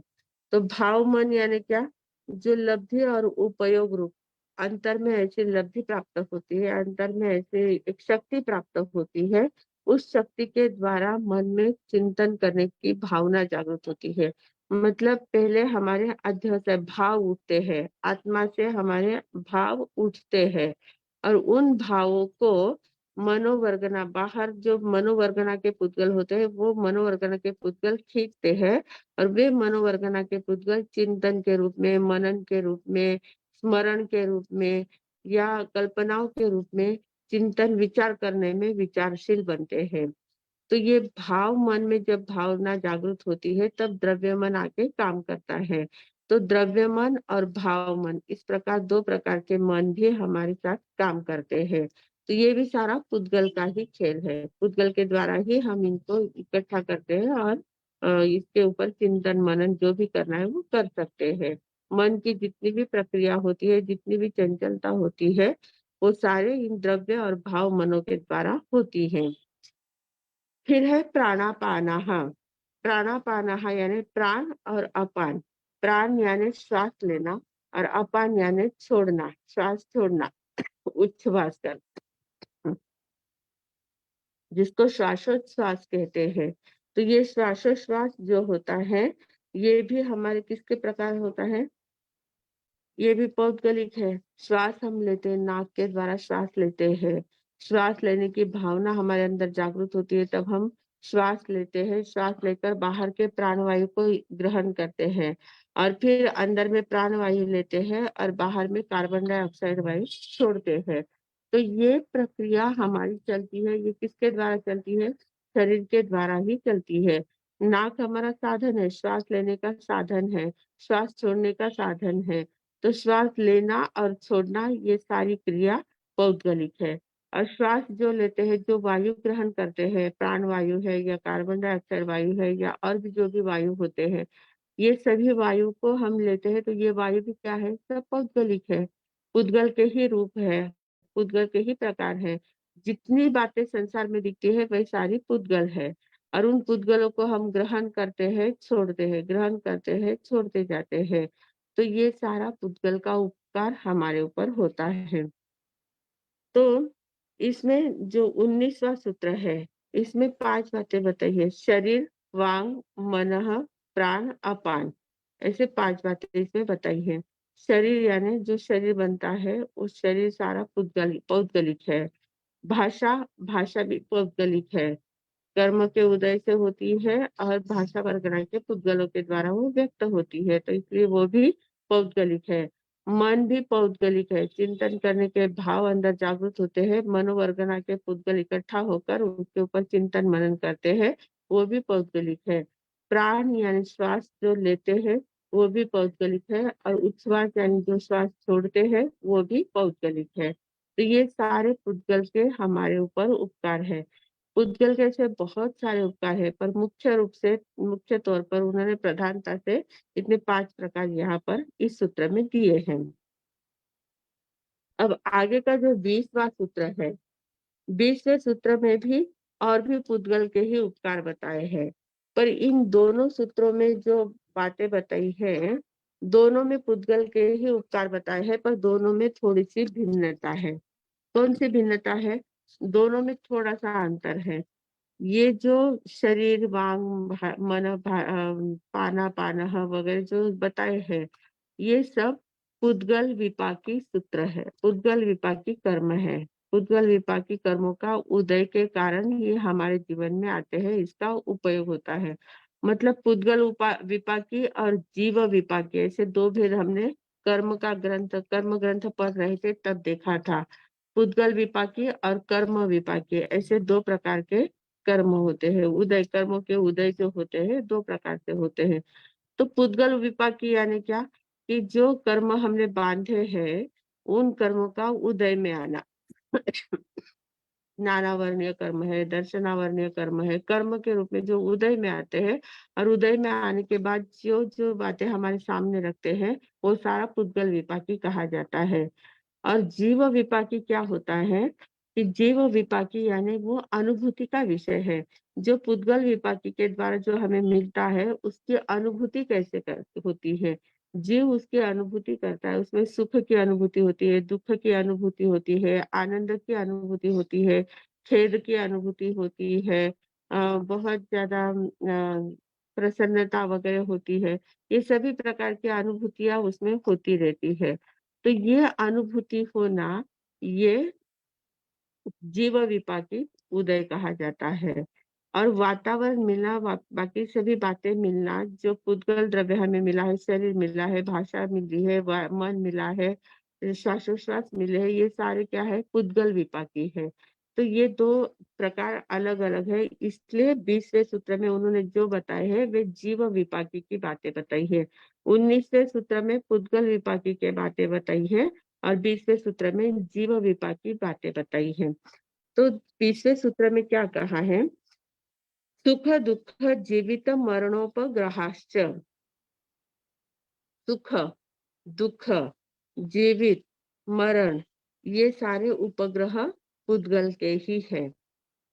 तो भाव मन यानी क्या? जो लब्धि और उपयोग रूप अंतर में ऐसी लब्धि प्राप्त होती है, अंतर में ऐसे एक शक्ति प्राप्त होती है, उस शक्ति के द्वारा मन में चिंतन करने की भावना जागृत होती है। मतलब पहले हमारे अध्यय से भाव उठते हैं, आत्मा से हमारे भाव उठते हैं, और उन भावों को मनोवर्गना, बाहर जो मनोवर्गना के पुद्गल होते हैं, वो मनोवर्गना के पुद्गल खींचते हैं, और वे मनोवर्गना के पुद्गल चिंतन के रूप में, मनन के रूप में, स्मरण के रूप में या कल्पनाओं के रूप में चिंतन विचार करने में विचारशील बनते हैं। तो ये भाव मन में जब भावना जागृत होती है, तब द्रव्य मन आके काम करता है। तो द्रव्य मन और भाव मन, इस प्रकार दो प्रकार के मन भी हमारे साथ काम करते हैं। तो ये भी सारा पुद्गल का ही खेल है। पुद्गल के द्वारा ही हम इनको इकट्ठा करते हैं, और इसके ऊपर चिंतन मनन जो भी करना है वो कर सकते हैं। मन की जितनी भी प्रक्रिया होती है, जितनी भी चंचलता होती है, वो सारे इन द्रव्य और भाव मनों के द्वारा होती है। फिर है प्राणापानः। प्राणापानः यानी प्राण और अपान। प्राण यानी श्वास लेना, और अपान यानी छोड़ना, श्वास छोड़ना, उच्छ्वास करना, जिसको श्वासोच्छ्वास कहते हैं। तो ये श्वासोच्छ्वास जो होता है, ये भी हमारे किसके प्रकार होता है? ये भी पौद्गलिक है। श्वास हम लेते हैं, नाक के द्वारा श्वास लेते हैं। श्वास लेने की भावना हमारे अंदर जागृत होती है, तब हम श्वास लेते हैं। श्वास लेकर बाहर के प्राणवायु को ग्रहण करते हैं, और फिर अंदर में प्राणवायु लेते हैं, और बाहर में कार्बन डाइऑक्साइड वायु छोड़ते हैं। तो ये प्रक्रिया हमारी चलती है। ये किसके द्वारा चलती है? शरीर के द्वारा ही चलती है। नाक हमारा साधन है, श्वास लेने का साधन है, श्वास छोड़ने का साधन है। तो श्वास लेना और छोड़ना, ये सारी क्रिया पौद्गलिक है। और श्वास जो लेते हैं, जो वायु ग्रहण करते हैं, प्राण वायु है या कार्बन डाइऑक्साइड वायु है या और भी जो भी वायु होते हैं, ये सभी वायु को हम लेते हैं, तो ये वायु भी क्या है? सब पौद्गलिक है। पुद्गल के ही रूप है, पुद्गल के ही प्रकार है। जितनी बातें संसार में दिखती है, वही सारी पुद्गल है। और उन पुद्गलों को हम ग्रहण करते हैं, छोड़ते हैं, ग्रहण करते हैं, छोड़ते जाते हैं। तो ये सारा पुद्गल का उपकार हमारे ऊपर होता है। तो इसमें जो 19वां सूत्र है, इसमें 5 बातें बताई है। शरीर, वांग, मनः, प्राण, अपान, ऐसे 5 बातें इसमें बताई है। शरीर यानी जो शरीर बनता है, उस शरीर सारा पौद्गलिक है। भाषा, भाषा भी पौद्गलिक है। कर्म के उदय से होती है और भाषा परगना के पुद्गलों के द्वारा वो व्यक्त होती है, तो इसलिए वो भी पौद्गलिक है। मन भी पौद्गलिक है। चिंतन करने के भाव अंदर जागृत होते हैं। मनोवर्गना के पुद्गल इकट्ठा होकर उसके ऊपर चिंतन मनन करते हैं, वो भी पौद्गलिक है। प्राण यानी श्वास जो लेते हैं, वो भी पौद्गलिक है। और उच्छ्वास यानी जो श्वास छोड़ते हैं, वो भी पौद्गलिक है। तो ये सारे पुद्गल के हमारे ऊपर उपकार है। उद्गल के ऐसे बहुत सारे उपकार है, पर मुख्य तौर पर उन्होंने प्रधानता से इतने 5 प्रकार यहाँ पर इस सूत्र में दिए हैं। अब आगे का जो 20वां सूत्र है, 20वें सूत्र में भी और भी पुद्गल के ही उपकार बताए हैं, पर इन दोनों सूत्रों में जो बातें बताई है, दोनों में पुद्गल के ही उपकार बताए हैं, पर दोनों में थोड़ी सी भिन्नता है। कौन सी भिन्नता है? दोनों में थोड़ा सा अंतर है। ये जो शरीर, वांग, पाना, पानः वगैरह जो बताए हैं, ये सब पुद्गल विपाकी सूत्र है, पुद्गल विपाकी कर्म है। पुद्गल विपाकी कर्मों का उदय के कारण ये हमारे जीवन में आते हैं, इसका उपयोग होता है। मतलब पुद्गल विपाकी और जीव विपाकी, ऐसे दो भेद हमने कर्म ग्रंथ पढ़ रहे थे तब देखा था। पुद्गल विपाकी और कर्म विपाकी, ऐसे 2 प्रकार के कर्म होते हैं। उदय, कर्मों के उदय जो होते हैं 2 प्रकार से होते हैं। तो पुद्गल विपाकी यानी क्या, कि जो कर्म हमने बांधे हैं, उन कर्मों का उदय में आना। ज्ञानावर्णीय कर्म है, दर्शनावर्णीय कर्म है, कर्म के रूप में जो उदय में आते हैं, और उदय में आने के बाद जो जो बातें हमारे सामने रखते हैं, वो सारा पुद्गल विपाकी कहा जाता है। और जीव विपाकी क्या होता है, कि जीव विपाकी यानी वो अनुभूति का विषय है। जो पुद्गल विपाकी के द्वारा जो हमें मिलता है, उसकी अनुभूति कैसे होती है। जीव उसकी अनुभूति करता है, उसमें सुख की अनुभूति होती है, दुख की अनुभूति होती है, आनंद की अनुभूति होती है, खेद की अनुभूति होती है, बहुत ज्यादा प्रसन्नता वगैरह होती है। ये सभी प्रकार की अनुभूतियां उसमें होती रहती है। तो ये अनुभूति होना, ये जीव विपाकी उदय कहा जाता है। और वातावरण मिलना, बाकी सभी बातें मिलना, जो पुद्गल द्रव्य हमें मिला है, शरीर मिला है, भाषा मिली है, मन मिला है, श्वासोश्वास मिले है, ये सारे क्या है, पुद्गल विपाकी है। तो ये 2 प्रकार अलग अलग है, इसलिए 20वें सूत्र में उन्होंने जो बताए हैं वे जीव विपाकी की बातें बताई है। 19वें सूत्र में पुद्गल विपाकी की बातें बताई है, और 20वें सूत्र में जीव विपाकी बातें बताई है। तो 20वें सूत्र में क्या कहा है, सुख दुख जीवित मरणोपग्रहाश्च। सुख, दुख, जीवित, मरण, ये सारे उपग्रह पुद्गल के ही है।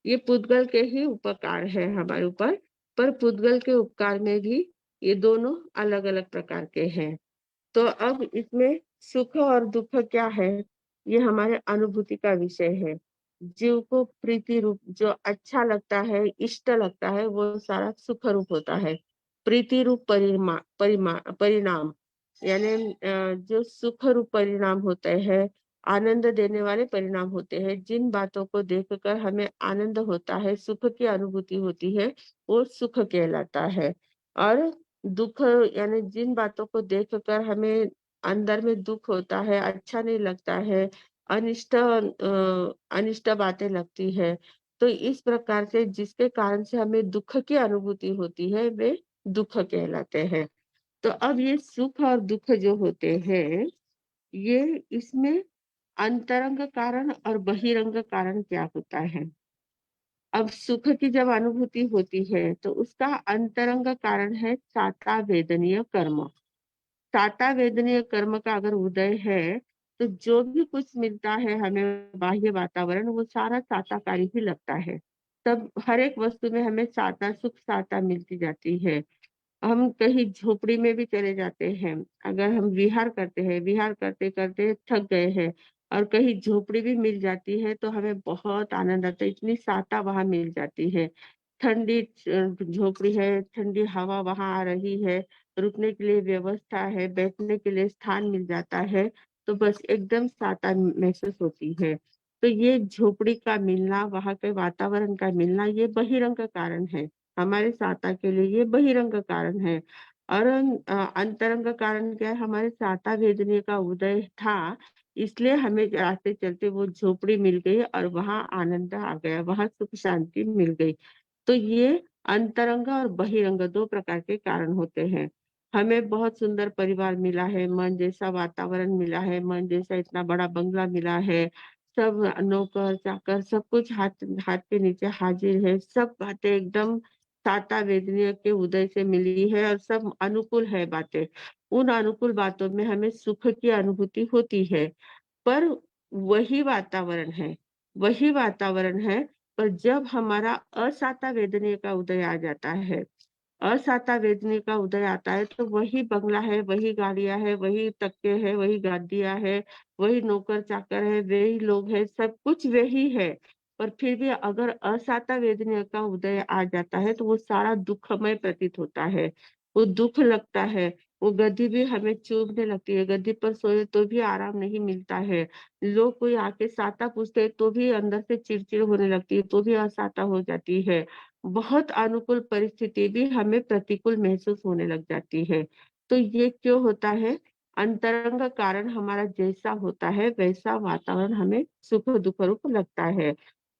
ये पुद्गल के ही उपकार है हमारे ऊपर, पर पुद्गल के उपकार में भी ये दोनों अलग अलग प्रकार के हैं। तो अब इसमें सुख और दुख क्या है, ये हमारे अनुभूति का विषय है। जीव को प्रीति रूप जो अच्छा लगता है, इष्ट लगता है, वो सारा सुख रूप होता है। प्रीति रूप परिणाम यानी जो सुख रूप परिणाम होते हैं, आनंद देने वाले परिणाम होते हैं, जिन बातों को देखकर हमें आनंद होता है, सुख की अनुभूति होती है, वो सुख कहलाता है। और दुख यानी जिन बातों को देखकर हमें अंदर में दुख होता है, अच्छा नहीं लगता है, अनिष्ट बातें लगती है, तो इस प्रकार से जिसके कारण से हमें दुख की अनुभूति होती है, वे दुख कहलाते हैं। तो अब ये सुख और दुख जो होते हैं, ये इसमें अंतरंग कारण और बहिरंग कारण क्या होता है। अब सुख की जब अनुभूति होती है, तो उसका अंतरंग कारण है साता वेदनीय कर्म। साता वेदनीय कर्म का अगर उदय है, तो जो भी कुछ मिलता है हमें बाह्य वातावरण, वो सारा साताकारी ही लगता है। तब हर एक वस्तु में हमें साता सुख साता मिलती जाती है। हम कहीं झोपड़ी में भी चले जाते हैं, अगर हम विहार करते हैं, विहार करते-करते थक गए हैं और कहीं झोपड़ी भी मिल जाती है तो हमें बहुत आनंद आता है, इतनी साता वहाँ मिल जाती है। ठंडी झोपड़ी है, ठंडी हवा वहाँ आ रही है, रुकने के लिए व्यवस्था है, बैठने के लिए स्थान मिल जाता है, तो बस एकदम साता महसूस होती है। तो ये झोपड़ी का मिलना, वहाँ के वातावरण का मिलना, ये बहिरंग का कारण है। हमारे साता के लिए ये बहिरंग कारण है और अंतरंग कारण क्या है, हमारे साता भेदने का उदय था, इसलिए हमें रास्ते चलते वो झोपड़ी मिल गई और वहाँ आनंद आ गया, वहाँ सुख शांति मिल गई। तो ये अंतरंग और बहिरंग 2 प्रकार के कारण होते हैं। हमें बहुत सुंदर परिवार मिला है, मन जैसा वातावरण मिला है, मन जैसा इतना बड़ा बंगला मिला है, सब नौकर-चाकर सब कुछ हाथ हाथ के नीचे हाजिर है, सब बातें एकदम साता वेदनीय के उदय से मिली है और सब अनुकूल है बातें। उन अनुकूल बातों में हमें सुख की अनुभूति होती है। पर वही वातावरण है, पर जब हमारा असाता वेदनीय का उदय आ जाता है, असाता वेदनीय का उदय आता है तो वही बंगला है, वही गाड़ियाँ है, वही तख्ते हैं, वही गादियाँ है, वही नौकर-चाकर है, वही लोग हैं, सब कुछ वही है। पर फिर भी अगर असाता वेदनीय का उदय आ जाता है तो वो सारा दुःखमय प्रतीत होता है। वो दुःख लगता है, वो गद्दी भी हमें चुभने लगती है, गद्दी पर सोए तो भी आराम नहीं मिलता है। लोग कोई आके साता पूछते हैं तो भी अंदर से चिड़चिड़ होने लगती है, तो भी असाता हो जाती है। बहुत अनुकूल परिस्थिति भी हमें प्रतिकूल महसूस होने लग जाती है। तो ये क्यों होता है? अंतरंग कारण हमारा जैसा होता है वैसा वातावरण हमें सुख-दुःख रूप लगता है।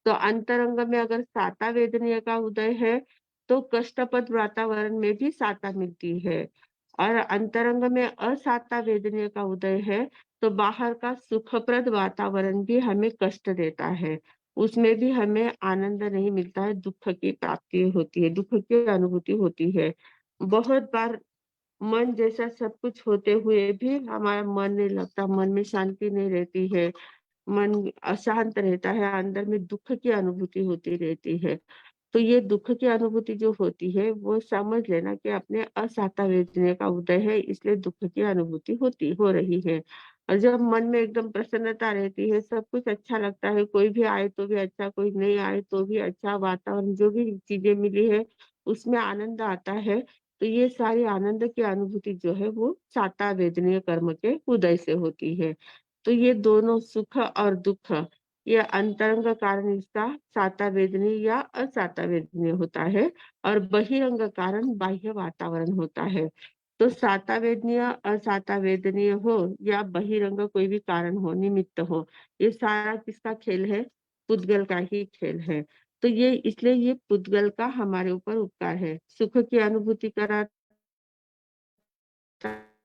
तो अंतरंग में अगर साता वेदनीय का उदय है, तो कष्टप्रद वातावरण में भी साता मिलती है और अंतरंग में असाता वेदनीय का उदय है, तो बाहर का सुखप्रद वातावरण भी हमें कष्ट देता है। उसमें भी हमें आनंद नहीं मिलता है, दुःख की प्राप्ति होती है, दुःख की अनुभूति होती है। बहुत बार मन जैसा सब कुछ होते हुए भी हमारा मन नहीं लगता, मन में शांति नहीं रहती है, मन अशांत रहता है, अंदर में दुःख की अनुभूति होती रहती है। तो ये दुःख की अनुभूति जो होती है, वो समझ लेना कि अपने असाता वेदना का उदय है, इसलिए दुःख की अनुभूति हो रही है। और जब मन में एकदम प्रसन्नता रहती है, सब कुछ अच्छा लगता है, कोई भी आए तो भी अच्छा, कोई नहीं आए तो भी अच्छा, वातावरण जो भी चीज़ें मिली है, उसमें आनंद आता है। तो ये सारी आनंद की अनुभूति जो है, वो साता वेदनीय कर्म के उदय से होती है। तो ये दोनों सुख और दुःख ये अंतरंग कारण इसका साता वेदनीय या असाता वेदनीय होता है और बहिरंग कारण बाह्य वातावरण होता है। तो साता वेदनीय, असाता वेदनीय हो या बहिरंग कोई भी कारण हो, निमित्त हो, ये सारा किसका खेल है? पुद्गल का ही खेल है। तो ये इसलिए ये पुद्गल का हमारे ऊपर उपकार है। सुख की अनुभूति कराता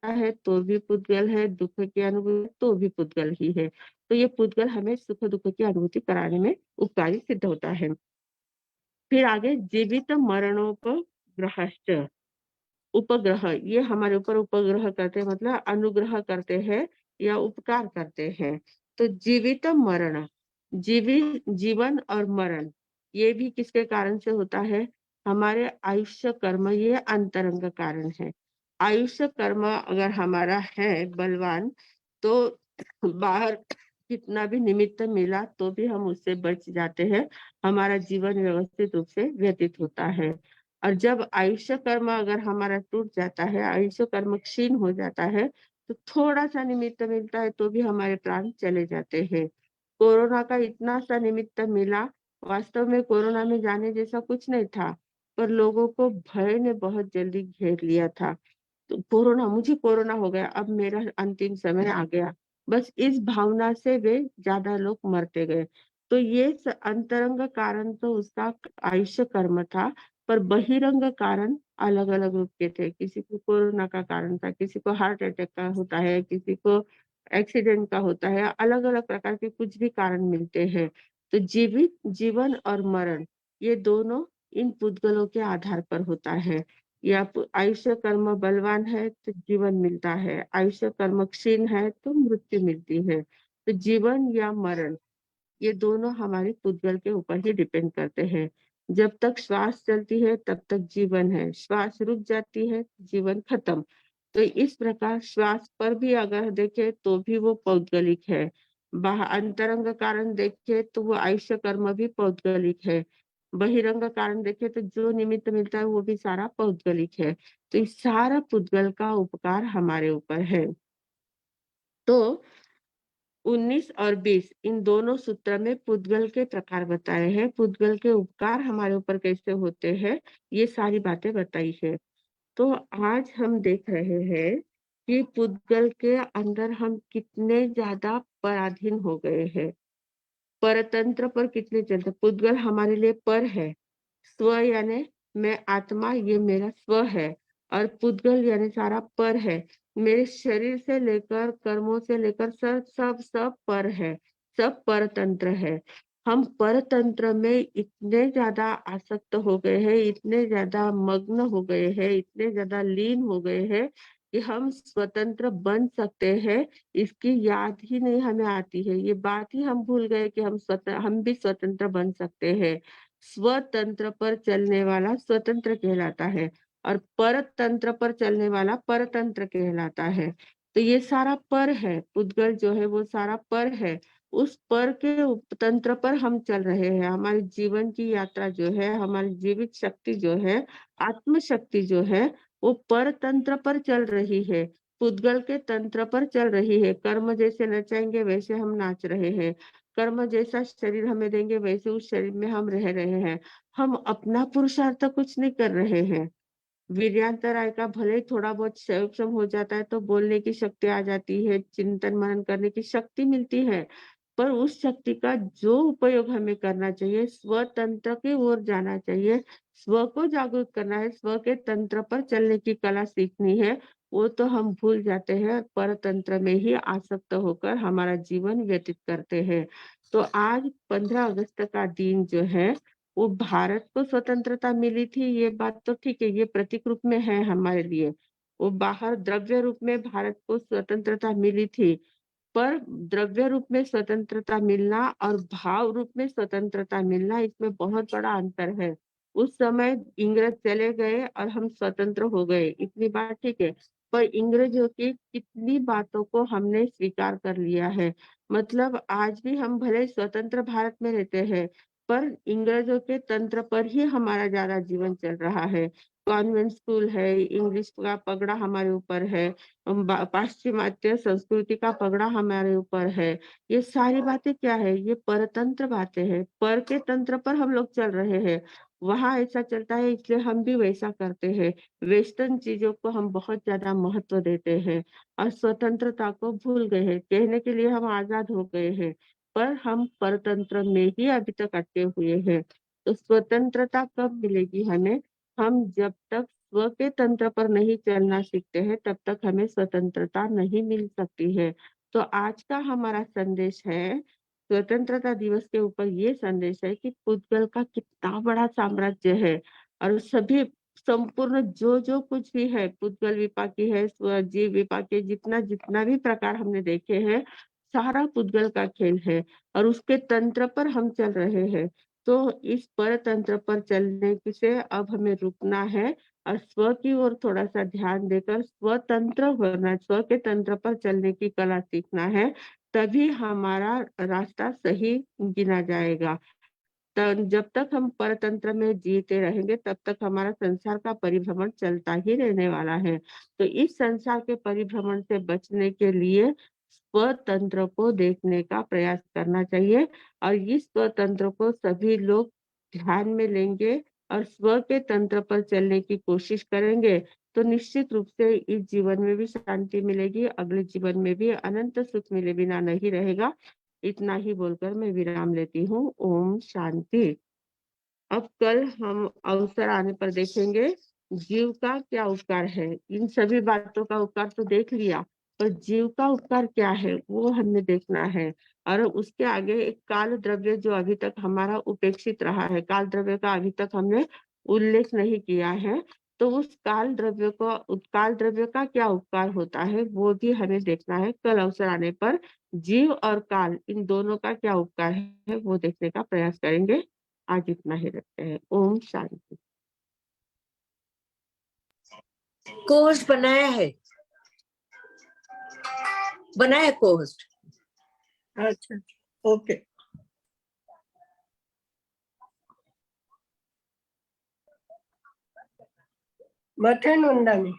है तो भी पुद्गल है, दुःख की अनुभूति तो भी पुद्गल ही है। तो ये पुद्गल हमें सुख-दुःख की अनुभूति कराने में उपकारी सिद्ध होता है। फिर आगे जीवित मरणोपग्रहश्च, उपग्रह ये हमारे ऊपर उपग्रह करते हैं मतलब अनुग्रह करते हैं या उपकार करते हैं। तो जीवित मरण, जीवन और मरण ये भी किसके कारण से होता है? हमारे आयुष्य कर्म ये अंतरंग कारण है। आयुष्य कर्म अगर हमारा है बलवान तो बाहर कितना भी निमित्त मिला तो भी हम उससे बच जाते हैं। हमारा जीवन व्यवस्थित रूप से व्यतीत होता है। और जब आयुष्य कर्म अगर हमारा टूट जाता है, आयुष्य कर्म क्षीण हो जाता है, तो थोड़ा-सा निमित्त मिलता है तो भी हमारे प्राण चले जाते हैं। कोरोना का इतना-सा निमित्त मिला, वास्तव में कोरोना में जाने जैसा कुछ नहीं था, पर लोगों को भय ने बहुत जल्दी घेर लिया था। तो मुझे कोरोना हो गया, अब मेरा अंतिम समय आ गया। बस इस भावना से वे ज़्यादा लोग मरते गए। तो ये अंतरंग कारण तो उसका आयुष्य कर्म था, पर बहिरंग कारण अलग-अलग रूप के थे। किसी को कोरोना का कारण था, किसी को हार्ट अटैक का होता है, किसी को एक्सीडेंट का होता है, अलग-अलग प्रकार के कुछ भी कारण मिलते हैं। तो जीवन और मरण ये दोनों इन पुद्गलों के आधार पर होता है। या आयुष्य कर्म बलवान है तो जीवन मिलता है, आयुष्य कर्म क्षीण है तो मृत्यु मिलती है। तो जीवन या मरण ये दोनों हमारे पुद्गल के ऊपर ही डिपेंड करते हैं। जब तक श्वास चलती है तब तक जीवन है, श्वास रुक जाती है जीवन खत्म। तो इस प्रकार श्वास पर भी अगर देखे तो भी वो पौद्गलिक है। अंतरंग कारण देखे तो वो आयुष्य कर्म भी पौद्गलिक है। बहिरंग कारण देखे तो जो निमित्त मिलता है वो भी सारा पौद्गलिक है। तो इस सारा पुद्गल का उपकार हमारे ऊपर है। तो 19 और 20 इन दोनों सूत्र में पुद्गल के प्रकार बताए हैं, पुद्गल के उपकार हमारे ऊपर कैसे होते हैं, ये सारी बातें बताई है। तो आज हम देख रहे हैं कि पुद्गल के अंदर हम कितने ज्यादा पराधीन हो गए हैं, परतंत्र पर कितने चलते। पुद्गल हमारे लिए पर है, स्व यानी मैं आत्मा, ये मेरा स्व है, और पुद्गल यानी सारा पर है। मेरे शरीर से लेकर कर्मों से लेकर सब सब सब पर है, सब परतंत्र है। हम परतंत्र में इतने ज्यादा आसक्त हो गए हैं, इतने ज्यादा मग्न हो गए हैं, इतने ज्यादा लीन हो गए हैं कि हम स्वतंत्र बन सकते हैं, इसकी याद ही नहीं हमें आती है। ये बात ही हम भूल गए कि हम भी स्वतंत्र बन सकते हैं। स्वतंत्र पर चलने वाला स्वतंत्र कहलाता है और परतंत्र पर चलने वाला परतंत्र कहलाता है। तो ये सारा पर है, पुद्गल जो है वो सारा पर है। उस पर के तंत्र पर हम चल रहे हैं। हमारी जीवन की यात्रा जो है, हमारी जीवित शक्ति जो है, आत्म शक्ति जो है, वो पर तंत्र पर चल रही है, पुद्गल के तंत्र पर चल रही है। कर्म जैसे नचाएंगे वैसे हम नाच रहे हैं, कर्म जैसा शरीर हमें देंगे वैसे उस शरीर में हम रह रहे हैं। हम अपना पुरुषार्थ कुछ नहीं कर रहे हैं। वीर्यांतराय का भले ही थोड़ा बहुत सक्षम हो जाता है तो बोलने की शक्ति आ जाती है, चिंतन मनन करने की शक्ति मिलती है, पर उस शक्ति का जो उपयोग हमें करना चाहिए, स्वतंत्र की ओर जाना चाहिए, स्व को जागरूक करना है, स्व के तंत्र पर चलने की कला सीखनी है, वो तो हम भूल जाते हैं, परतंत्र में ही आसक्त होकर हमारा जीवन व्यतीत करते हैं। तो आज 15 अगस्त का दिन जो है वो भारत को स्वतंत्रता मिली थी, ये बात तो ठीक है, ये प्रतीक रूप में है हमारे लिए। वो बाहर द्रव्य रूप में भारत को स्वतंत्रता मिली थी, पर द्रव्य रूप में स्वतंत्रता मिलना और भाव रूप में स्वतंत्रता मिलना, इसमें बहुत बड़ा अंतर है। उस समय इंग्रज चले गए और हम स्वतंत्र हो गए, इतनी बात ठीक है, पर इंग्रजों की कितनी बातों को हमने स्वीकार कर लिया है। मतलब आज भी हम भले स्वतंत्र भारत में रहते हैं, पर इंग्रजों के तंत्र पर ही हमारा ज्यादा जीवन चल रहा है। कॉन्वेंट स्कूल है, इंग्लिश का पगड़ा हमारे ऊपर है, पाश्चिमात्य संस्कृति का पगड़ा हमारे ऊपर है। ये सारी बातें क्या है, ये परतंत्र बातें हैं, पर के तंत्र पर हम लोग चल रहे हैं। वहां ऐसा चलता है इसलिए हम भी वैसा करते हैं। वेस्टर्न चीजों को हम बहुत ज्यादा महत्व देते हैं और स्वतंत्रता को भूल गए हैं। कहने के लिए हम आजाद हो गए हैं, पर हम परतंत्र में ही अभी तक अटके हुए हैं। तो स्वतंत्रता कब मिलेगी हमें? हम जब तक स्व के तंत्र पर नहीं चलना सीखते हैं तब तक हमें स्वतंत्रता नहीं मिल सकती है। तो आज का हमारा संदेश है, स्वतंत्रता दिवस के ऊपर ये संदेश है कि पुद्गल का कितना बड़ा साम्राज्य है और सभी संपूर्ण जो जो कुछ भी है, पुद्गल विपाकी है, स्वजीव विपाकी, जितना जितना भी प्रकार हमने देखे हैं, सारा पुद्गल का खेल है और उसके तंत्र पर हम चल रहे हैं। तो इस परतंत्र पर चलने से अब हमें रुकना है और स्व की ओर थोड़ा सा ध्यान देकर स्वतंत्र होना, स्व के तंत्र पर चलने की कला सीखना है, तभी हमारा रास्ता सही गिना जाएगा। जब तक हम परतंत्र में जीते रहेंगे तब तक हमारा संसार का परिभ्रमण चलता ही रहने वाला है। तो इस संसार के परिभ्रमण से बचने के लिए स्वतंत्र को देखने का प्रयास करना चाहिए और इस स्वतंत्र को सभी लोग ध्यान में लेंगे और स्व के तंत्र पर चलने की कोशिश करेंगे तो निश्चित रूप से इस जीवन में भी शांति मिलेगी, अगले जीवन में भी अनंत सुख मिले बिना नहीं रहेगा। इतना ही बोलकर मैं विराम लेती हूँ। ओम शांति। अब कल हम अवसर आने पर देखेंगे जीव का क्या उपकार है। इन सभी बातों का उपकार तो देख लिया, पर जीव का उपकार क्या है वो हमें देखना है। और उसके आगे एक काल द्रव्य जो अभी तक हमारा उपेक्षित रहा है, काल द्रव्य का अभी तक हमने उल्लेख नहीं किया है, तो उस काल द्रव्य का क्या उपकार होता है वो भी हमें देखना है। कल अवसर आने पर जीव और काल इन दोनों का क्या उपकार है वो देखने का प्रयास करेंगे। आज इतना ही रखते हैं। ओम शांति। कोस्ट बनाया है, बनाया कोस्ट। अच्छा, ओके। मथे नोंदणी।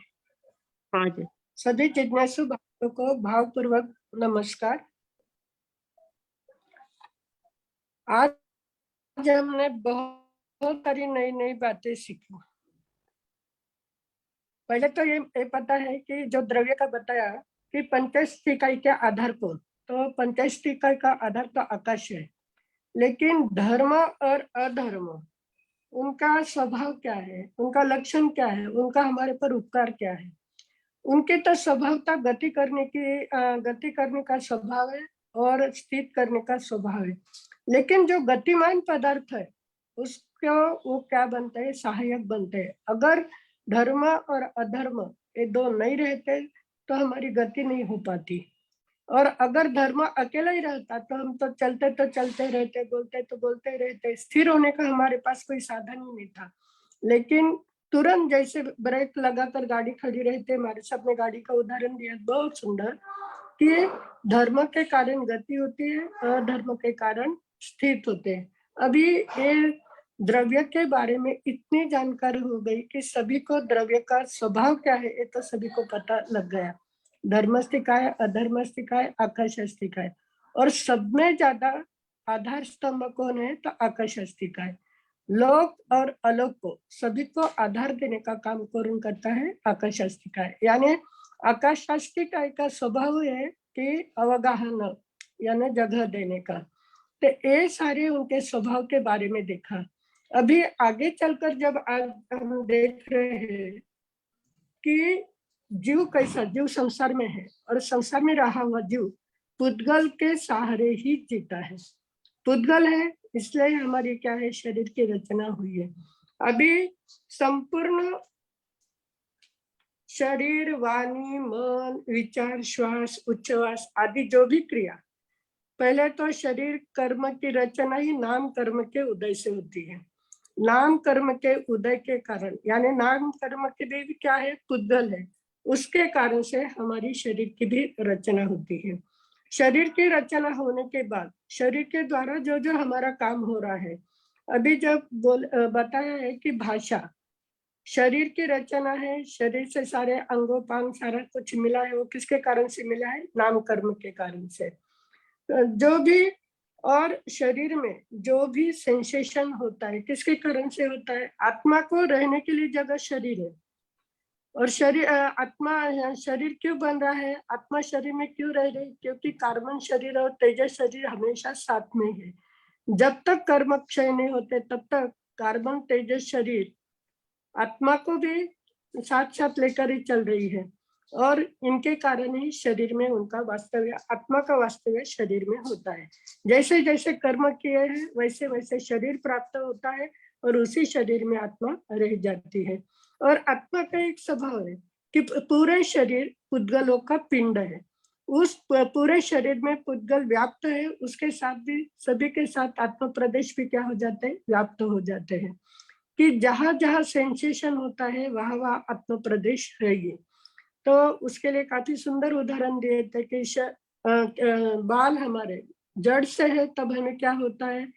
हाँ जी। सभी जिज्ञासु भक्तों को भावपूर्वक नमस्कार। आज हमने बहुत सारी नई नई बातें सीखी। पहले तो ये पता है कि जो द्रव्य का बताया कि पंचस्थ इकाई के आधार पर, तो पंचस्थ इकाई का आधार तो आकाश है, लेकिन धर्म और अधर्म उनका स्वभाव क्या है, उनका लक्षण क्या है, उनका हमारे पर उपकार क्या है। उनके तो स्वभावता गति करने का स्वभाव है और स्थित करने का स्वभाव है, लेकिन जो गतिमान पदार्थ है उसको वो क्या बनते हैं, सहायक बनते हैं। अगर धर्म और अधर्म ये दो नहीं रहते तो हमारी गति नहीं हो पाती, और अगर धर्म अकेला ही रहता तो हम तो चलते रहते, बोलते तो बोलते रहते, स्थिर होने का हमारे पास कोई साधन ही नहीं था। लेकिन तुरंत जैसे ब्रेक लगाकर गाड़ी खड़ी रहती है, हमारे सामने गाड़ी का उदाहरण दिया बहुत सुंदर, कि धर्म के कारण गति होती है और धर्म के कारण स्थित होते हैं। अभी ये द्रव्य के बारे में इतनी जानकारी हो गई कि सभी को द्रव्य का स्वभाव क्या है ये तो सभी को पता लग गया। धर्मस्थिकाय, अधर्मस्थिकाय, आकाशस्थिकाय, और सब में ज्यादा आधार स्तंभ कौन है तो आकाशस्थिकाय। लोक और अलोक को सभी को आधार देने का काम कौन करता है, आकाशस्थिकाय। यानी आकाशस्थिकाय का स्वभाव है कि अवगाहन यानी जगह देने का। तो ये सारे उनके स्वभाव के बारे में देखा। अभी आगे चलकर जब आज हम देख रहे हैं कि जीव कैसा, जीव संसार में है और संसार में रहा हुआ जीव पुद्गल के सहारे ही जीता है। पुद्गल है इसलिए हमारी क्या है, शरीर की रचना हुई है। अभी संपूर्ण शरीर, वाणी, मन, विचार, श्वास, उच्छ्वास आदि जो भी क्रिया, पहले तो शरीर कर्म की रचना ही नाम कर्म के उदय से होती है। नाम कर्म के उदय के कारण, यानी नाम कर्म के भी क्या है, पुद्गल है, उसके कारण से हमारी शरीर की भी रचना होती है। शरीर की रचना होने के बाद शरीर के द्वारा जो जो हमारा काम हो रहा है, अभी जब बताया है कि भाषा शरीर की रचना है, शरीर से सारे अंगोपांग सारा कुछ मिला है, वो किसके कारण से मिला है, नाम कर्म के कारण से। जो भी और शरीर में जो भी सेंसेशन होता है किसके कारण से होता है, आत्मा को रहने के लिए जगह शरीर है, और शरीर आत्मा शरीर क्यों बन रहा है, आत्मा शरीर में क्यों रह रही, क्योंकि कार्बन शरीर और तेजस शरीर हमेशा साथ में है। जब तक कर्म क्षय नहीं होते तब तक कार्बन तेजस शरीर आत्मा को भी साथ साथ लेकर ही चल रही है, और इनके कारण ही शरीर में उनका वास्तव्य, आत्मा का वास्तव्य शरीर में होता है। जैसे जैसे कर्म किए हैं वैसे वैसे शरीर प्राप्त होता है और उसी शरीर में आत्मा रह जाती है। और आत्मा का एक स्वभाव है कि पूरे शरीर पुद्गलों का पिंड है, उस पूरे शरीर में पुद्गल व्याप्त है, उसके साथ भी सभी के साथ आत्मा प्रदेश भी क्या हो जाते हैं, व्याप्त हो जाते हैं, कि जहां जहां सेंसेशन होता है वहां वहां आत्म प्रदेश है ये। तो उसके लिए काफी सुंदर उदाहरण दिए थे कि बाल हमारे जड़ से है तब हमें क्या होता है,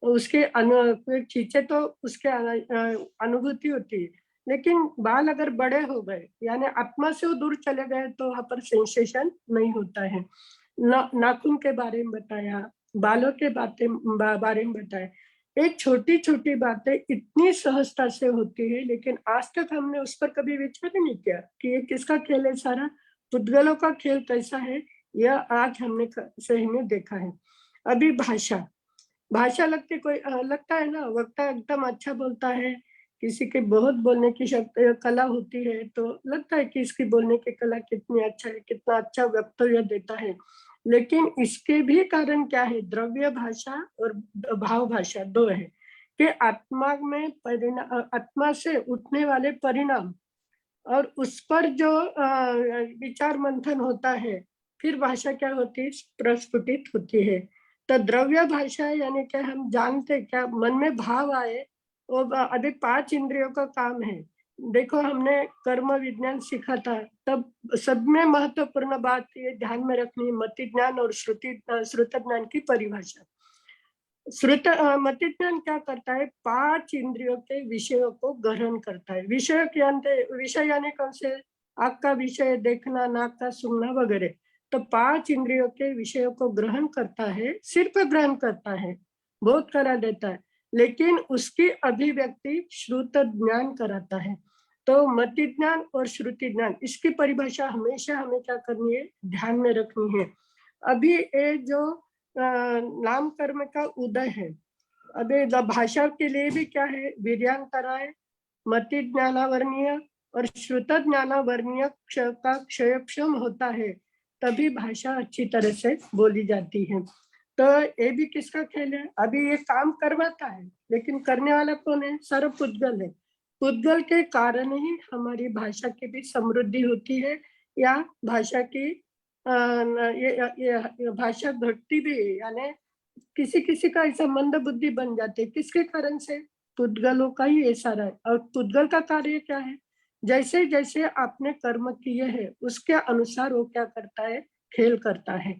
उसके खींचे तो उसके अनुभूति होती है, लेकिन बाल अगर बड़े हो गए यानी आत्मा से वो दूर चले गए तो वहां पर सेंसेशन नहीं होता है। नाखून के बारे में बताया, बालों के बारे में बताया। ये छोटी छोटी बातें इतनी सहजता से होती है, लेकिन आज तक हमने उस पर कभी विचार नहीं किया कि ये किसका खेल है, सारा पुद्गलों का खेल कैसा है, यह आज हमने सही में देखा है। अभी भाषा लगता है ना, वक्ता एकदम अच्छा बोलता है, किसी के बहुत बोलने की कला होती है तो लगता है कि इसकी बोलने की कला कितनी अच्छा है, कितना अच्छा वक्तव्य देता है। लेकिन इसके भी कारण क्या है, द्रव्य भाषा और भाव भाषा दो है, कि आत्मा में आत्मा से उठने वाले परिणाम और उस पर जो विचार मंथन होता है, फिर भाषा क्या होती है, प्रस्फुटित होती है। तो द्रव्य भाषा यानी कि हम जानते क्या मन में भाव आए, वो अभी 5 इंद्रियों का काम है। देखो हमने कर्म विज्ञान सीखा था, तब सब में महत्वपूर्ण बात ये ध्यान में रखनी है, मति ज्ञान और श्रुत ज्ञान की परिभाषा। मति ज्ञान क्या करता है, 5 इंद्रियों के विषयों को ग्रहण करता है। विषय यानी कौन से, आँख का विषय देखना, नाक का सूंघना वगैरह। तो 5 इंद्रियों के विषयों को ग्रहण करता है, सिर्फ ग्रहण करता है, बहुत करा देता है, लेकिन उसकी अभिव्यक्ति श्रुत ज्ञान कराता है। तो मति ज्ञान और श्रुति ज्ञान, इसकी परिभाषा हमेशा हमें क्या करनी है, ध्यान में रखनी है। अभी ये जो नाम कर्म का उदय है, अभी भाषा के लिए भी क्या है, वीर्यांतराय, मति ज्ञानावर्णीय और श्रुत ज्ञानावर्णीय का क्षयक्षम होता है, तभी भाषा अच्छी तरह से बोली जाती है। तो ये भी किसका खेल है, अभी ये काम करवाता है, लेकिन करने वाला कौन है, सर्व पुद्गल है। पुद्गल के कारण ही हमारी भाषा की भी समृद्धि होती है, या भाषा की ये भाषा घटती भी है, यानी किसी किसी का ऐसा मंद बुद्धि बन जाते, किसके कारण से, पुद्गलों का ही ये सारा है। और पुद्गल का कार्य क्या है, जैसे जैसे आपने कर्म किए हैं उसके अनुसार वो क्या करता है, खेल करता है।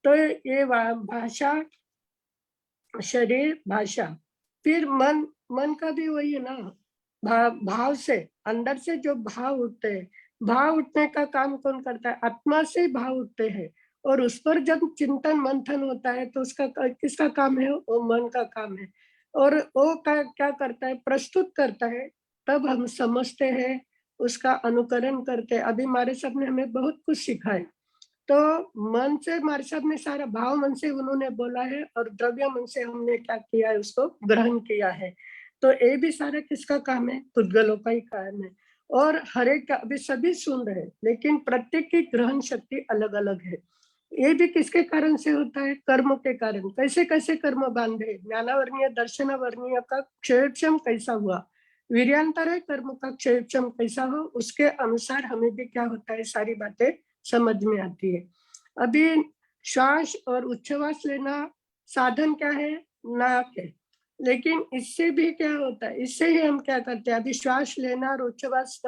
तो ये भाषा, शरीर, भाषा, फिर मन, मन का भी वही है ना, भाव से, अंदर से जो भाव उठते हैं, भाव उठने का काम कौन करता है, आत्मा से भाव उठते हैं, और उस पर जब चिंतन मंथन होता है तो उसका किसका काम है, वो मन का काम है। और वो क्या करता है, प्रस्तुत करता है, तब हम समझते हैं, उसका अनुकरण करते हैं। अभी हमारे सब ने हमें बहुत कुछ सिखाया, तो मन से हमारे साथ में सारा भाव मन से उन्होंने बोला है, और द्रव्य मन से हमने क्या किया है, उसको ग्रहण किया है। तो ये भी सारा किसका काम है, पुद्गलों का ही काम है। और हर एक का अभी सभी सुन रहे हैं, लेकिन प्रत्येक की ग्रहण शक्ति अलग अलग है। ये भी किसके कारण से होता है, कर्म के कारण। कैसे कैसे कर्म बांधे, ज्ञानावर्णीय दर्शनावर्णीय का क्षयक्षम कैसा हुआ, वीर्यांतर कर्म का क्षयक्षम कैसा हो, उसके अनुसार हमें भी क्या होता है, सारी बातें समझ में आती है। अभी श्वास और उच्छ्वास लेना साधन क्या है, नाक है, लेकिन इससे भी क्या होता है, इससे ही हम क्या करते हैं, अभी श्वास लेना और उच्छ्वास,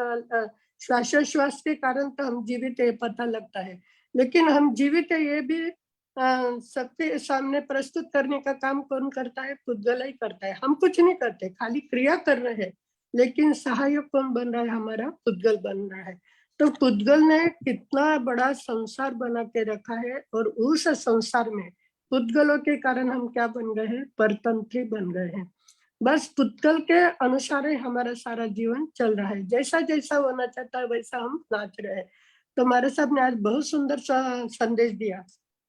श्वासोच्छ्वास के कारण तो हम जीवित है पता लगता है, लेकिन हम जीवित है ये भी सबके सामने प्रस्तुत करने का काम कौन करता है, पुद्गल ही करता है। हम कुछ नहीं करते, खाली क्रिया कर रहे हैं, लेकिन सहायक कौन बन रहा है, हमारा पुद्गल बन रहा है। तो पुद्गल ने कितना बड़ा संसार बना के रखा है, और उस संसार में पुद्गलों के कारण हम क्या बन गए हैं, परतंत्री बन गए हैं। बस पुद्गल के अनुसार ही हमारा सारा जीवन चल रहा है, जैसा जैसा होना चाहता है वैसा हम नाच रहे हैं। तो हमारे साहब ने आज बहुत सुंदर संदेश दिया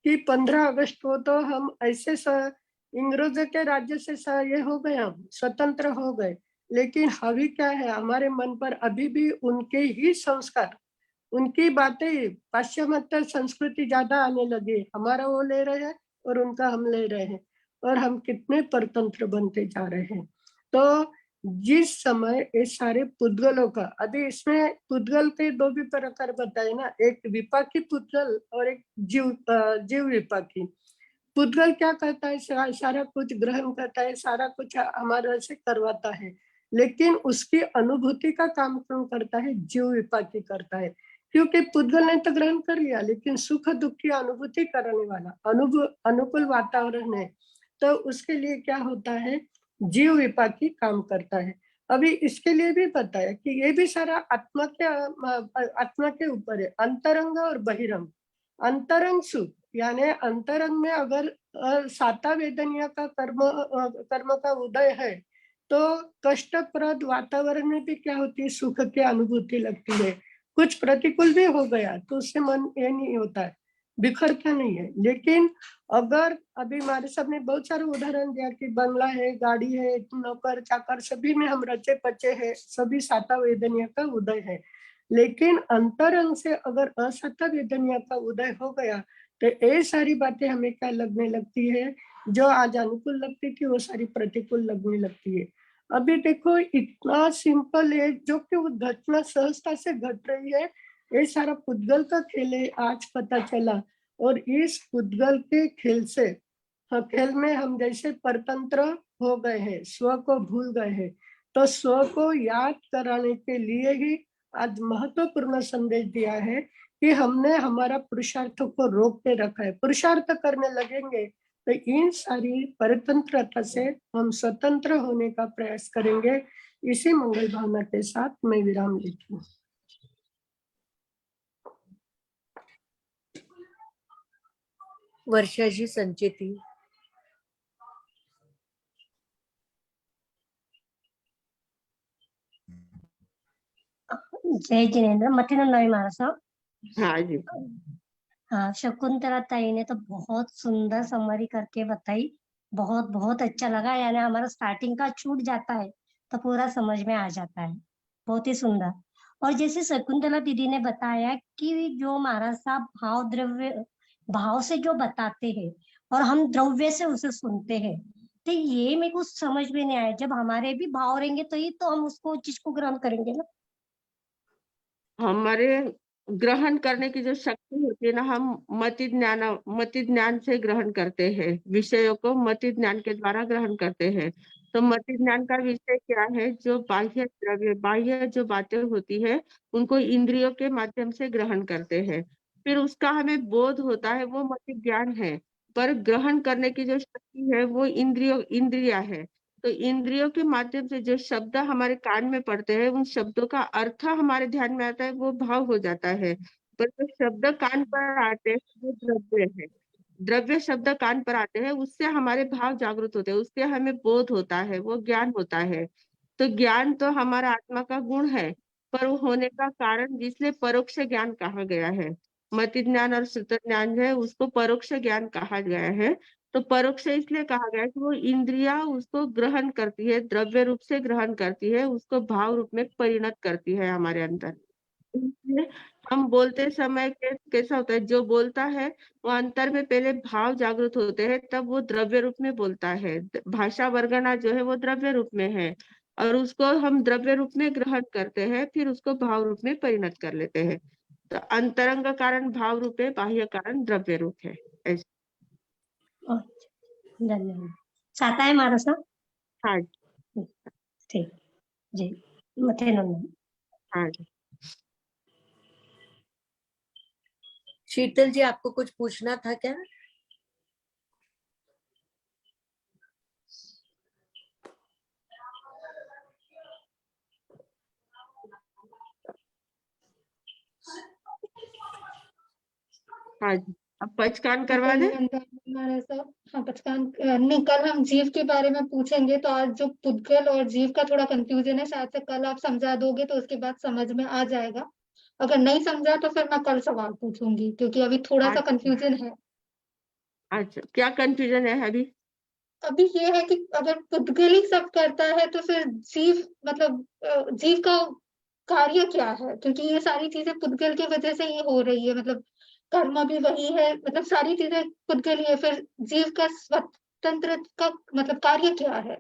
कि 15 अगस्त को तो हम ऐसे इंग्रजों के राज्य से ये हो गए, हम स्वतंत्र हो गए, लेकिन हावी क्या है हमारे मन पर, अभी भी उनके ही संस्कार, उनकी बातें, पाश्चिमात्य संस्कृति ज्यादा आने लगी, हमारा वो ले रहे हैं और उनका हम ले रहे हैं, और हम कितने परतंत्र बनते जा रहे हैं। तो जिस समय ये सारे पुद्गलों का, अभी इसमें पुद्गल के दो भी प्रकार बताए ना, एक विपाकी पुद्गल और एक जीव विपाकी। पुद्गल क्या करता है, सारा कुछ ग्रहण करता है, सारा कुछ हमारे से करवाता है, लेकिन उसकी अनुभूति का काम कौन करता है, जीव विपाकी करता है। क्योंकि पुद्गल ने तो ग्रहण कर लिया, लेकिन सुख दुख की अनुभूति करने वाला अनुकूल वातावरण है, तो उसके लिए क्या होता है, जीव विपाकी काम करता है। अभी इसके लिए भी पता है कि ये भी सारा आत्मा के ऊपर है, अंतरंग और बहिरंग। अंतरंग सुख यानी अंतरंग में अगर साता वेदनिया का कर्म का उदय है, तो कष्टप्रद वातावरण में भी क्या होती है, सुख की अनुभूति लगती है। कुछ प्रतिकूल भी हो गया तो उससे मन ये नहीं होता है, बिखरता नहीं है। लेकिन अगर अभी हमारे सबने बहुत सारे उदाहरण दिया कि बंगला है, गाड़ी है, नौकर चाकर सभी में हम रचे पचे हैं, सभी साता वेदनिया का उदय है, लेकिन अंतरंग से अगर असाता वेदनिया का उदय हो गया तो ये सारी बातें हमें क्या लगने लगती है, जो आज अनुकूल लगती थी वो सारी प्रतिकूल लगने लगती है। अभी देखो इतना सिंपल है, जो कि वो घटना सहजता से घट रही है, ये सारा पुद्गल का खेल है, आज पता चला। और इस पुद्गल के खेल से खेल में हम जैसे परतंत्र हो गए हैं, स्व को भूल गए हैं, तो स्व को याद कराने के लिए ही आज महत्वपूर्ण संदेश दिया है कि हमने हमारा पुरुषार्थ को रोक के रखा है। पुरुषार्थ करने लगेंगे तो इन सारी परतंत्रता से हम स्वतंत्र होने का प्रयास करेंगे। इसी मंगल भावना के साथ मैं विराम लेती हूँ। वर्षा जी, संचेती। जय जिनेन्द्र, मथेनंदाई महाराज साहब। हाँ जी। हाँ, शकुंतला ताई ने तो बहुत सुंदर समरी करके बताई, बहुत बहुत अच्छा लगा। यानी हमारा स्टार्टिंग का छूट जाता है तो पूरा समझ में आ जाता है, बहुत ही सुंदर। और जैसे शकुंतला दीदी ने बताया कि जो महाराज साहब भाव द्रव्य भाव से जो बताते हैं और हम द्रव्य से उसे सुनते हैं, तो ये मेरे को समझ में नहीं आया। जब हमारे भी भाव रहेंगे तो ही तो हम उसको चीज को ग्रहण करेंगे ना। हमारे ग्रहण करने की जो शक्ति होती है ना, हम मति ज्ञान से ग्रहण करते हैं, विषयों को मति ज्ञान के द्वारा ग्रहण करते हैं। तो मति ज्ञान का विषय क्या है? जो बाह्य द्रव्य, बाह्य जो बातें होती है उनको इंद्रियों के माध्यम से ग्रहण करते हैं, फिर उसका हमें बोध होता है, वो मति ज्ञान है। पर ग्रहण करने की जो शक्ति है वो इंद्रिया है। तो इंद्रियों के माध्यम से जो शब्द हमारे कान में पड़ते हैं, उन शब्दों का अर्थ हमारे ध्यान में आता है, वो भाव हो जाता है। पर जो शब्द कान पर आते हैं वो द्रव्य है। द्रव्य शब्द कान पर आते हैं, उससे हमारे भाव जागृत होते हैं, उससे हमें बोध होता है, वो ज्ञान होता है। तो ज्ञान तो हमारा आत्मा का गुण है, पर वो होने का कारण जिसलिए परोक्ष ज्ञान कहा गया है। मति ज्ञान और श्रुत ज्ञान है, उसको परोक्ष ज्ञान कहा गया है। तो परोक्ष इसलिए कहा गया है कि वो इंद्रिया उसको ग्रहण करती है, द्रव्य रूप से ग्रहण करती है, उसको भाव रूप में परिणत करती है हमारे अंदर। इसलिए हम बोलते समय कैसा होता है, जो बोलता है वो अंतर में पहले भाव जागृत होते हैं, तब वो द्रव्य रूप में बोलता है। भाषा वर्गना जो है वो द्रव्य रूप में है, और उसको हम द्रव्य रूप में ग्रहण करते हैं, फिर उसको भाव रूप में परिणत कर लेते हैं। तो अंतरंग कारण भाव रूप है, बाह्य कारण द्रव्य रूप है, ऐसे। धन्यवाद। चाहता है महाराज साहब? हाँ ठीक जी, मथेनंदाई। हाँ। शीतल जी, आपको कुछ पूछना था क्या? हाँ जी, अब पचकान करवा दे। हमारे साथ हाँ, पचकान नहीं, कल हम जीव के बारे में पूछेंगे, तो आज जो पुद्गल और जीव का थोड़ा कंफ्यूजन है, शायद से कल आप समझा दोगे तो उसके बाद समझ में आ जाएगा। अगर नहीं समझा तो फिर मैं कल सवाल पूछूंगी, क्योंकि अभी थोड़ा सा कंफ्यूजन है। अच्छा, क्या कंफ्यूजन है अभी? अभी ये है कि अगर पुद्गल ही सब करता है तो फिर जीव मतलब जीव का कार्य क्या है, क्योंकि ये सारी चीजें पुद्गल की वजह से ही हो रही है। मतलब कर्म भी वही है, मतलब सारी चीजें पुद्गल ही है, फिर जीव का स्वतंत्र का मतलब कार्य क्या है?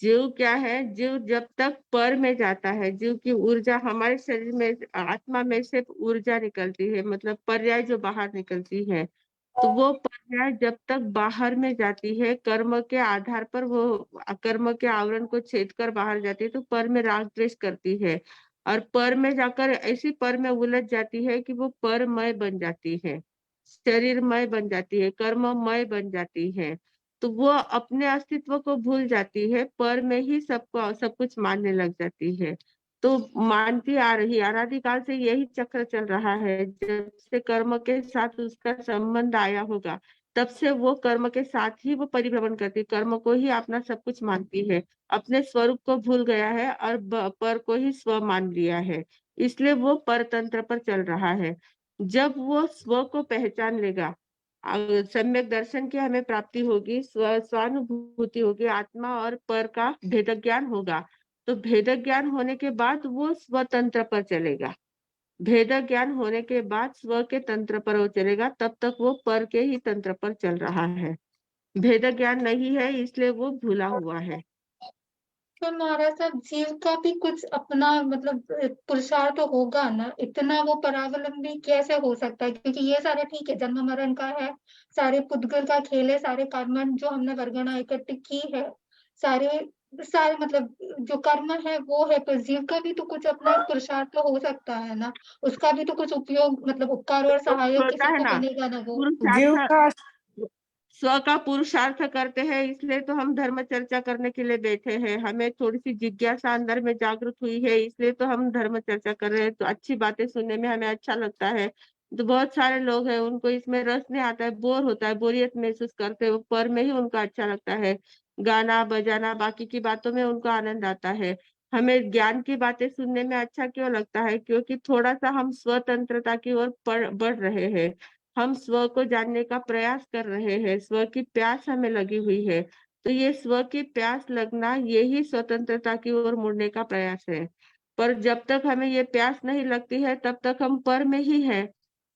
जीव क्या है? जीव जब तक पर में जाता है, जीव की ऊर्जा हमारे शरीर में, आत्मा में से ऊर्जा निकलती है, मतलब पर्याय जो बाहर निकलती है, तो वो पर्याय जब तक बाहर में जाती है, कर्म के आधार पर वो कर्म के आवरण को छेद कर बाहर जाती है, तो पर में राग द्वेष करती है, और पर में जाकर ऐसी पर में उलझ जाती है कि वो परमय बन जाती है, शरीरमय बन जाती है, कर्ममय बन जाती है। तो वो अपने अस्तित्व को भूल जाती है, पर में ही सबको सब कुछ मानने लग जाती है। तो मानती आ रही, अनादिकाल से यही चक्र चल रहा है। जब से कर्म के साथ उसका संबंध आया होगा, तब से वो कर्म के साथ ही वो परिभ्रमण करती है, कर्म को ही अपना सब कुछ मानती है, अपने स्वरूप को भूल गया है और पर को ही स्व मान लिया है। इसलिए वो परतंत्र पर चल रहा है। जब वो स्व को पहचान लेगा, सम्यक दर्शन की हमें प्राप्ति होगी, स्वानुभूति होगी, आत्मा और पर का भेद ज्ञान होगा, तो भेद ज्ञान होने के बाद वो स्वतंत्र पर चलेगा। भेद ज्ञान होने के बाद स्व के तंत्र पर वो चलेगा, तब तक वो पर के ही तंत्र पर चल रहा है। भेद ज्ञान नहीं है, इसलिए वो भूला हुआ है। तो महाराज साहब जीव का भी कुछ अपना मतलब पुरुषार्थ तो होगा ना, इतना वो परावलंबी कैसे हो सकता है? क्योंकि ये सारे ठीक है, जन्म मरण का है, सारे पुद्गल का खेल है, सारे कर्म जो हमने वर्गणा इकट्ठी की है, सारे सारे मतलब जो कर्म है वो है, पर जीव का भी तो कुछ अपना एक पुरुषार्थ तो हो सकता है ना, उसका भी तो कुछ उपयोग मतलब उपकार और सहायक होता किसी है को ना, बनेगा ना वो। जीव पुरुषार्थ का स्व का पुरुषार्थ करते हैं, इसलिए तो हम धर्म चर्चा करने के लिए बैठे हैं। हमें थोड़ी सी जिज्ञासा अंदर में जागृत हुई है, इसलिए तो हम धर्म चर्चा कर रहे हैं। तो अच्छी बातें सुनने में हमें अच्छा लगता है। तो बहुत सारे लोग हैं उनको इसमें रस नहीं आता है, बोर होता है, बोरियत महसूस करते हैं, वो पर में ही उनको अच्छा लगता है। गाना बजाना बाकी की बातों में उनको आनंद आता है। हमें ज्ञान की बातें सुनने में अच्छा क्यों लगता है? क्योंकि थोड़ा सा हम स्वतंत्रता की ओर बढ़ रहे हैं। हम स्व को जानने का प्रयास कर रहे हैं, स्व की प्यास हमें लगी हुई है। तो ये स्व की प्यास लगना, यही स्वतंत्रता की ओर मुड़ने का प्रयास है। पर जब तक हमें ये प्यास नहीं लगती है, तब तक हम पर में ही हैं।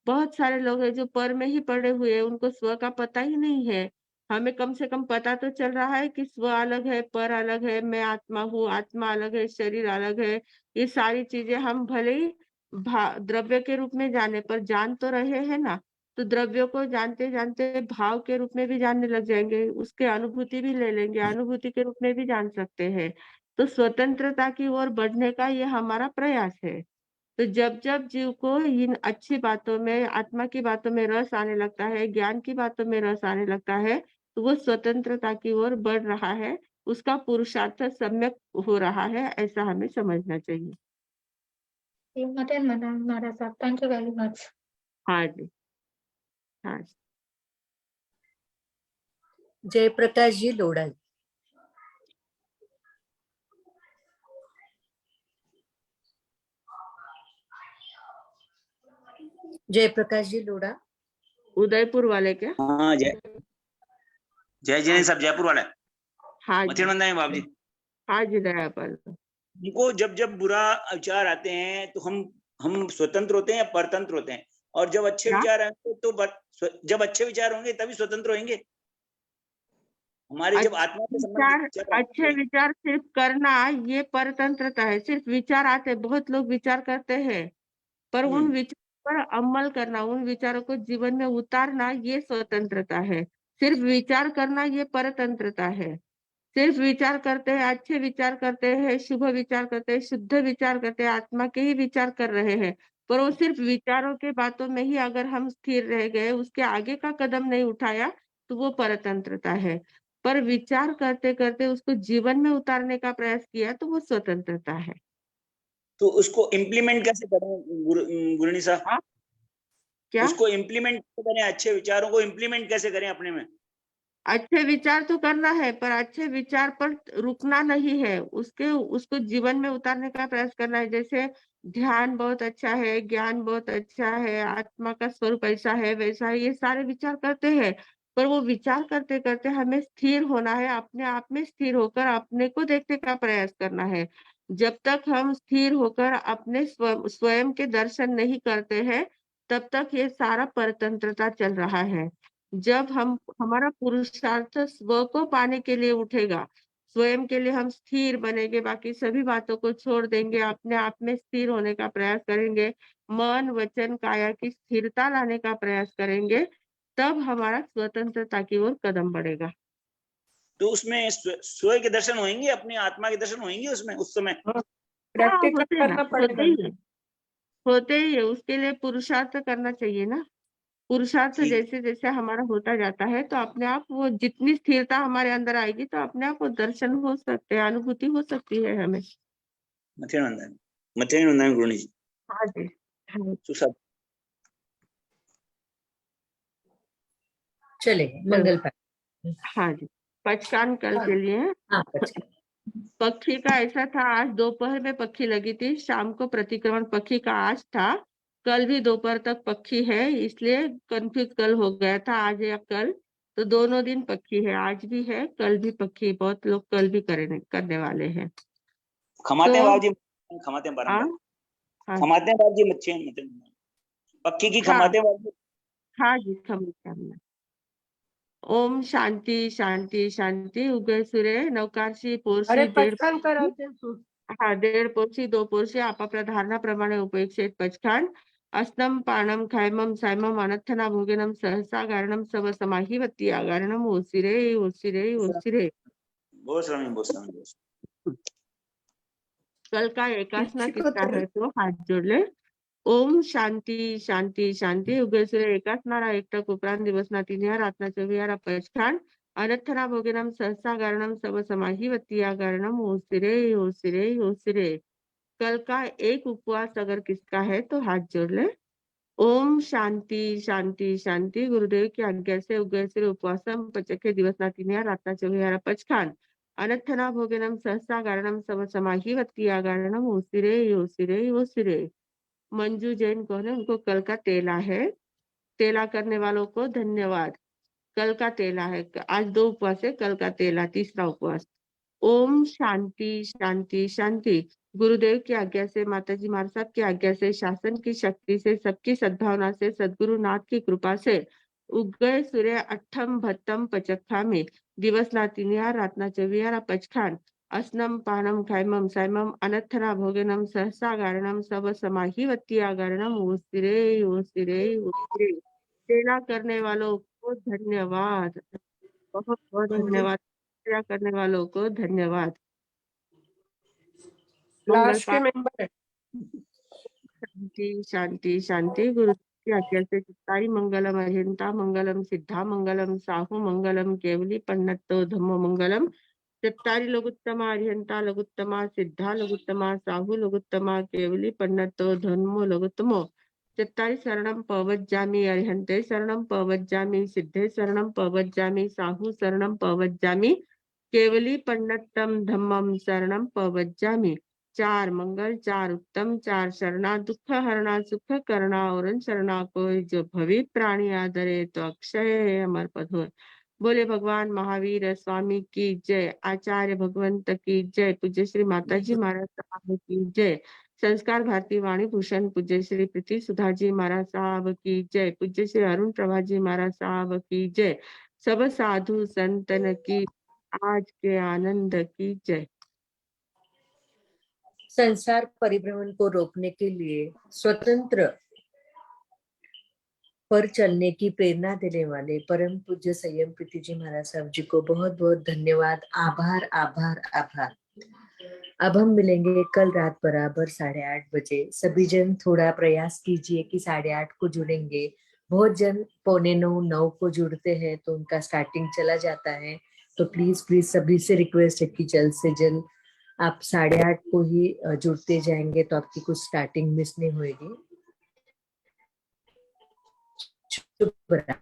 बहुत सारे लोग हैं जो पर में ही पड़े हुए हैं, उनको स्व का पता ही नहीं है। हमें कम से कम पता तो चल रहा है कि स्व अलग है, पर अलग है, मैं आत्मा हूँ, आत्मा अलग है, शरीर अलग है। ये सारी चीजें हम भले ही द्रव्य के रूप में जाने, पर जान तो रहे हैं ना। तो द्रव्यों को जानते जानते भाव के रूप में भी जानने लग जाएंगे, उसके अनुभूति भी ले लेंगे, अनुभूति के रूप में भी जान सकते हैं। तो स्वतंत्रता की ओर बढ़ने का ये हमारा प्रयास है। तो जब जब जीव को इन अच्छी बातों में, आत्मा की बातों में रस आने लगता है, ज्ञान की बातों में रस आने लगता है, तो वो स्वतंत्रता की ओर बढ़ रहा है, उसका पुरुषार्थ सम्यक हो रहा है, ऐसा हमें समझना चाहिए। महाराज साहब, थैंक यू वेरी मच। हाँ जी, हाँ जी। जयप्रकाश जी लोढ़ा। जयप्रकाश जी लोढ़ा। उदयपुर वाले क्या? हाँ, जय जय जिनेन्द्र साहब, जयपुर वाला है। हाँ मथेर जी, बंदा है बाबू जी। हाँ जी दयापाल। उनको जब जब बुरा विचार आते हैं तो हम स्वतंत्र होते हैं या परतंत्र होते हैं? और जब अच्छे क्या? विचार आएंगे तो जब अच्छे विचार होंगे तभी स्वतंत्र होंगे। हमारे जब आत्मा के संबंधित विचार अच्छे आएंगे, विचार सिर्फ करना ये परतंत्रता है। सिर्फ विचार आते, बहुत लोग विचार करते हैं, पर उन विचारों पर अमल करना, उन विचारों को जीवन में उतारना, ये स्वतंत्रता है। सिर्फ विचार करना ये परतंत्रता है। सिर्फ विचार करते हैं, अच्छे विचार करते हैं, शुभ विचार करते हैं, शुद्ध विचार करते हैं, आत्मा के ही विचार कर रहे हैं, पर वो सिर्फ विचारों के बातों में ही अगर हम स्थिर रह गए, उसके आगे का कदम नहीं उठाया, तो वो परतंत्रता है। पर विचार करते करते उसको जीवन में उतारने का प्रयास किया, तो वो स्वतंत्रता है। तो उसको इम्प्लीमेंट कैसे करें गुरनी साहब? हाँ? क्या? उसको इम्प्लीमेंट कैसे करें? अच्छे विचारों को इम्प्लीमेंट कैसे करें अपने में? अच्छे विचार तो करना है, पर अच्छे विचार पर रुकना नहीं है, उसको जीवन में उतारने का प्रयास करना है। जैसे ध्यान बहुत अच्छा है, ज्ञान बहुत अच्छा है, आत्मा का स्वरूप ऐसा है वैसा है, ये सारे विचार करते हैं, पर वो विचार करते करते हमें स्थिर होना है, अपने आप में स्थिर होकर अपने को देखने का प्रयास करना है। जब तक हम स्थिर होकर अपने स्वयं के दर्शन नहीं करते हैं, तब तक ये सारा परतंत्रता चल रहा है। जब हम हमारा पुरुषार्थ स्व को पाने के लिए उठेगा, स्वयं के लिए हम स्थिर बनेंगे, बाकी सभी बातों को छोड़ देंगे, अपने आप में स्थिर होने का प्रयास करेंगे, मन वचन काया की स्थिरता लाने का प्रयास करेंगे, तब हमारा स्वतंत्रता की ओर कदम बढ़ेगा। तो उसमें स्व के दर्शन होंगे, अपनी आत्मा के दर्शन होंगे उसमें, उस समय? हाँ, प्रैक्टिकल होते हैं ना, करना होते पड़ेगा। ही है, होते ही है। उसके लिए पुरुषार्थ करना चाहिए ना। पुरुषार्थ ठीक। जैसे जैसे हमारा होता जाता है, तो अपने आप वो जितनी स्थिरता हमारे अंदर आएगी, तो अपने आप वो दर्शन हो सकते हैं, अनुभूति हो सकती है हमें। मथेर बंदा है गुरनी जी। हाँ जी, हाँ, सुसाद। चले मंगल पाठ। हाँ जी। पचकान कल के लिए हाँ बच्चा। पक्षी का ऐसा था, आज दोपहर में पक्षी लगी थी, शाम को प्रतिक्रमण पक्षी का आज था, कल भी दोपहर तक पक्षी है, इसलिए कंफ्यूज कल हो गया था, आज या कल, तो दोनों दिन पक्षी है, आज भी है कल भी पक्षी। बहुत लोग कल भी करने वाले हैं। खमाते हैं तो बाबू जी, खमाते हैं हाँ, बारंबार, हाँ, खमाते हैं बाबू जी, मच्छी पक्की की हाँ, खमाते हैं बाबू जी। हाँ जी, समझ। ओम शांती शांती शांती. उगय सूर्य नवकारशी पोरशी अरे दीड पटकन करायचे. हा 1.5 पोरशी 2 पोरशी आपापल्या धारणाप्रमाणे उपेक्षित पचखान. अस्नम पाणम खायमम सायमम अनर्थना भोजनम सहसा गारणम सब समाहिवती आगारणम. ओसिरे ओसिरे ओसिरे. बहुत स्वामी, बहुत स्वामी, बहुत स्वामी. कल का एकासना किसी को किसका तो- है तो हात जोडले. ओम शांती शांती शांती. उगय सूर्य एकासनारा एकटक उपरांत दिवसना 3 रातना 24 पचखान. अनर्थना भोजनम सहसा गारणम सब समाहिवती आगारणम. ओसिरे ओसिरे ओसिरे. कल का एक उपवास अगर किसका है तो हाथ जोड़ ले. ओम शांति शांति शांति. गुरुदेव की आज्ञा से उगय सूर्य उपवासम पचके दिवसना 3 रातना 24 पचखान. अनर्थना भोजनम सहसा गारणम सब समाहिवती आगारणम. ओसिरे ओसिरे ओसिरे. मंजू जैन कौन है? उनको कल का तेला है. तेला करने वालों को धन्यवाद. कल का तेला है. आज 2 उपवास है, कल का तेला तीसरा उपवास. ओम शांति शांति शांति. गुरुदेव की आज्ञा से, माताजी महाराज साहब की आज्ञा से, शासन की शक्ति से, सबकी सद्भावना से, सद्गुरु नाथ की कृपा से उगय सूर्य अठम भत्तम पचक्खा में दिवसना 3 रातना 24 पचखान. अस्नम पानम खायमम सायमम अनर्थना भोजनम सहसा गारणम सब समाहिवती आगारणम. ओसिरे ओसिरे ओसिरे. सेवा करने वालों को धन्यवाद. बहुत बहुत धन्यवाद. सेवा करने वालों को धन्यवाद. मंगल लास्ट के मेंबर है. शांति शांति शांति. गुरु की आज्ञा से चित्तारी मंगलम अहिंता मंगलम सिद्धा मंगलम साहु मंगलम केवली पन्नतो धम्मो मंगलम. चित्तारी लघुत्तमा अरिहंता लघुत्तमा सिद्धा लघुत्तमा साहु लघुत्तमा केवली पन्नतो धम्मो लघुत्तमो. चित्तारी शरणम पवज्जामि अरिहंते शरणम पवज्जामि सिद्धे शरणम पवज्जामि साहु शरणम पवज्जामि केवली पन्नतम धम्मम शरणम पवज्जामि. 4 मंगल 4 उत्तम 4 शरणा दुख हरणा सुख करना और शरणा को जो भवित प्राणी आदरे तो अक्षय है अमर पद हो. बोले भगवान महावीर स्वामी की जय. आचार्य भगवंत की जय. पूज्य श्री माताजी महाराज साहब की जय. संस्कार भारती वाणी भूषण पूज्य श्री प्रीति सुधा जी महाराज साहब की जय. पूज्य श्री अरुण प्रभा जी महाराज साहब की जय. सब साधु संतन की आज के आनंद की जय. संसार परिभ्रमण को रोकने के लिए स्वतंत्र पर चलने की प्रेरणा देने वाले परम पूज्य संयम प्रीति जी महाराज साहब जी को बहुत बहुत धन्यवाद. आभार आभार आभार. अब हम मिलेंगे कल रात बराबर 8:30 बजे. सभी जन थोड़ा प्रयास कीजिए कि 8:30 को जुड़ेंगे. बहुत जन 8:45-9 को जुड़ते हैं तो उनका स्टार्टिंग चला जाता है. तो प्लीज प्लीज सभी से रिक्वेस्ट है कि जल्द से जल्द आप 8:30 को ही जुड़ते जाएंगे तो आपकी कुछ स्टार्टिंग मिस नहीं होगी. शुभ रात्रि.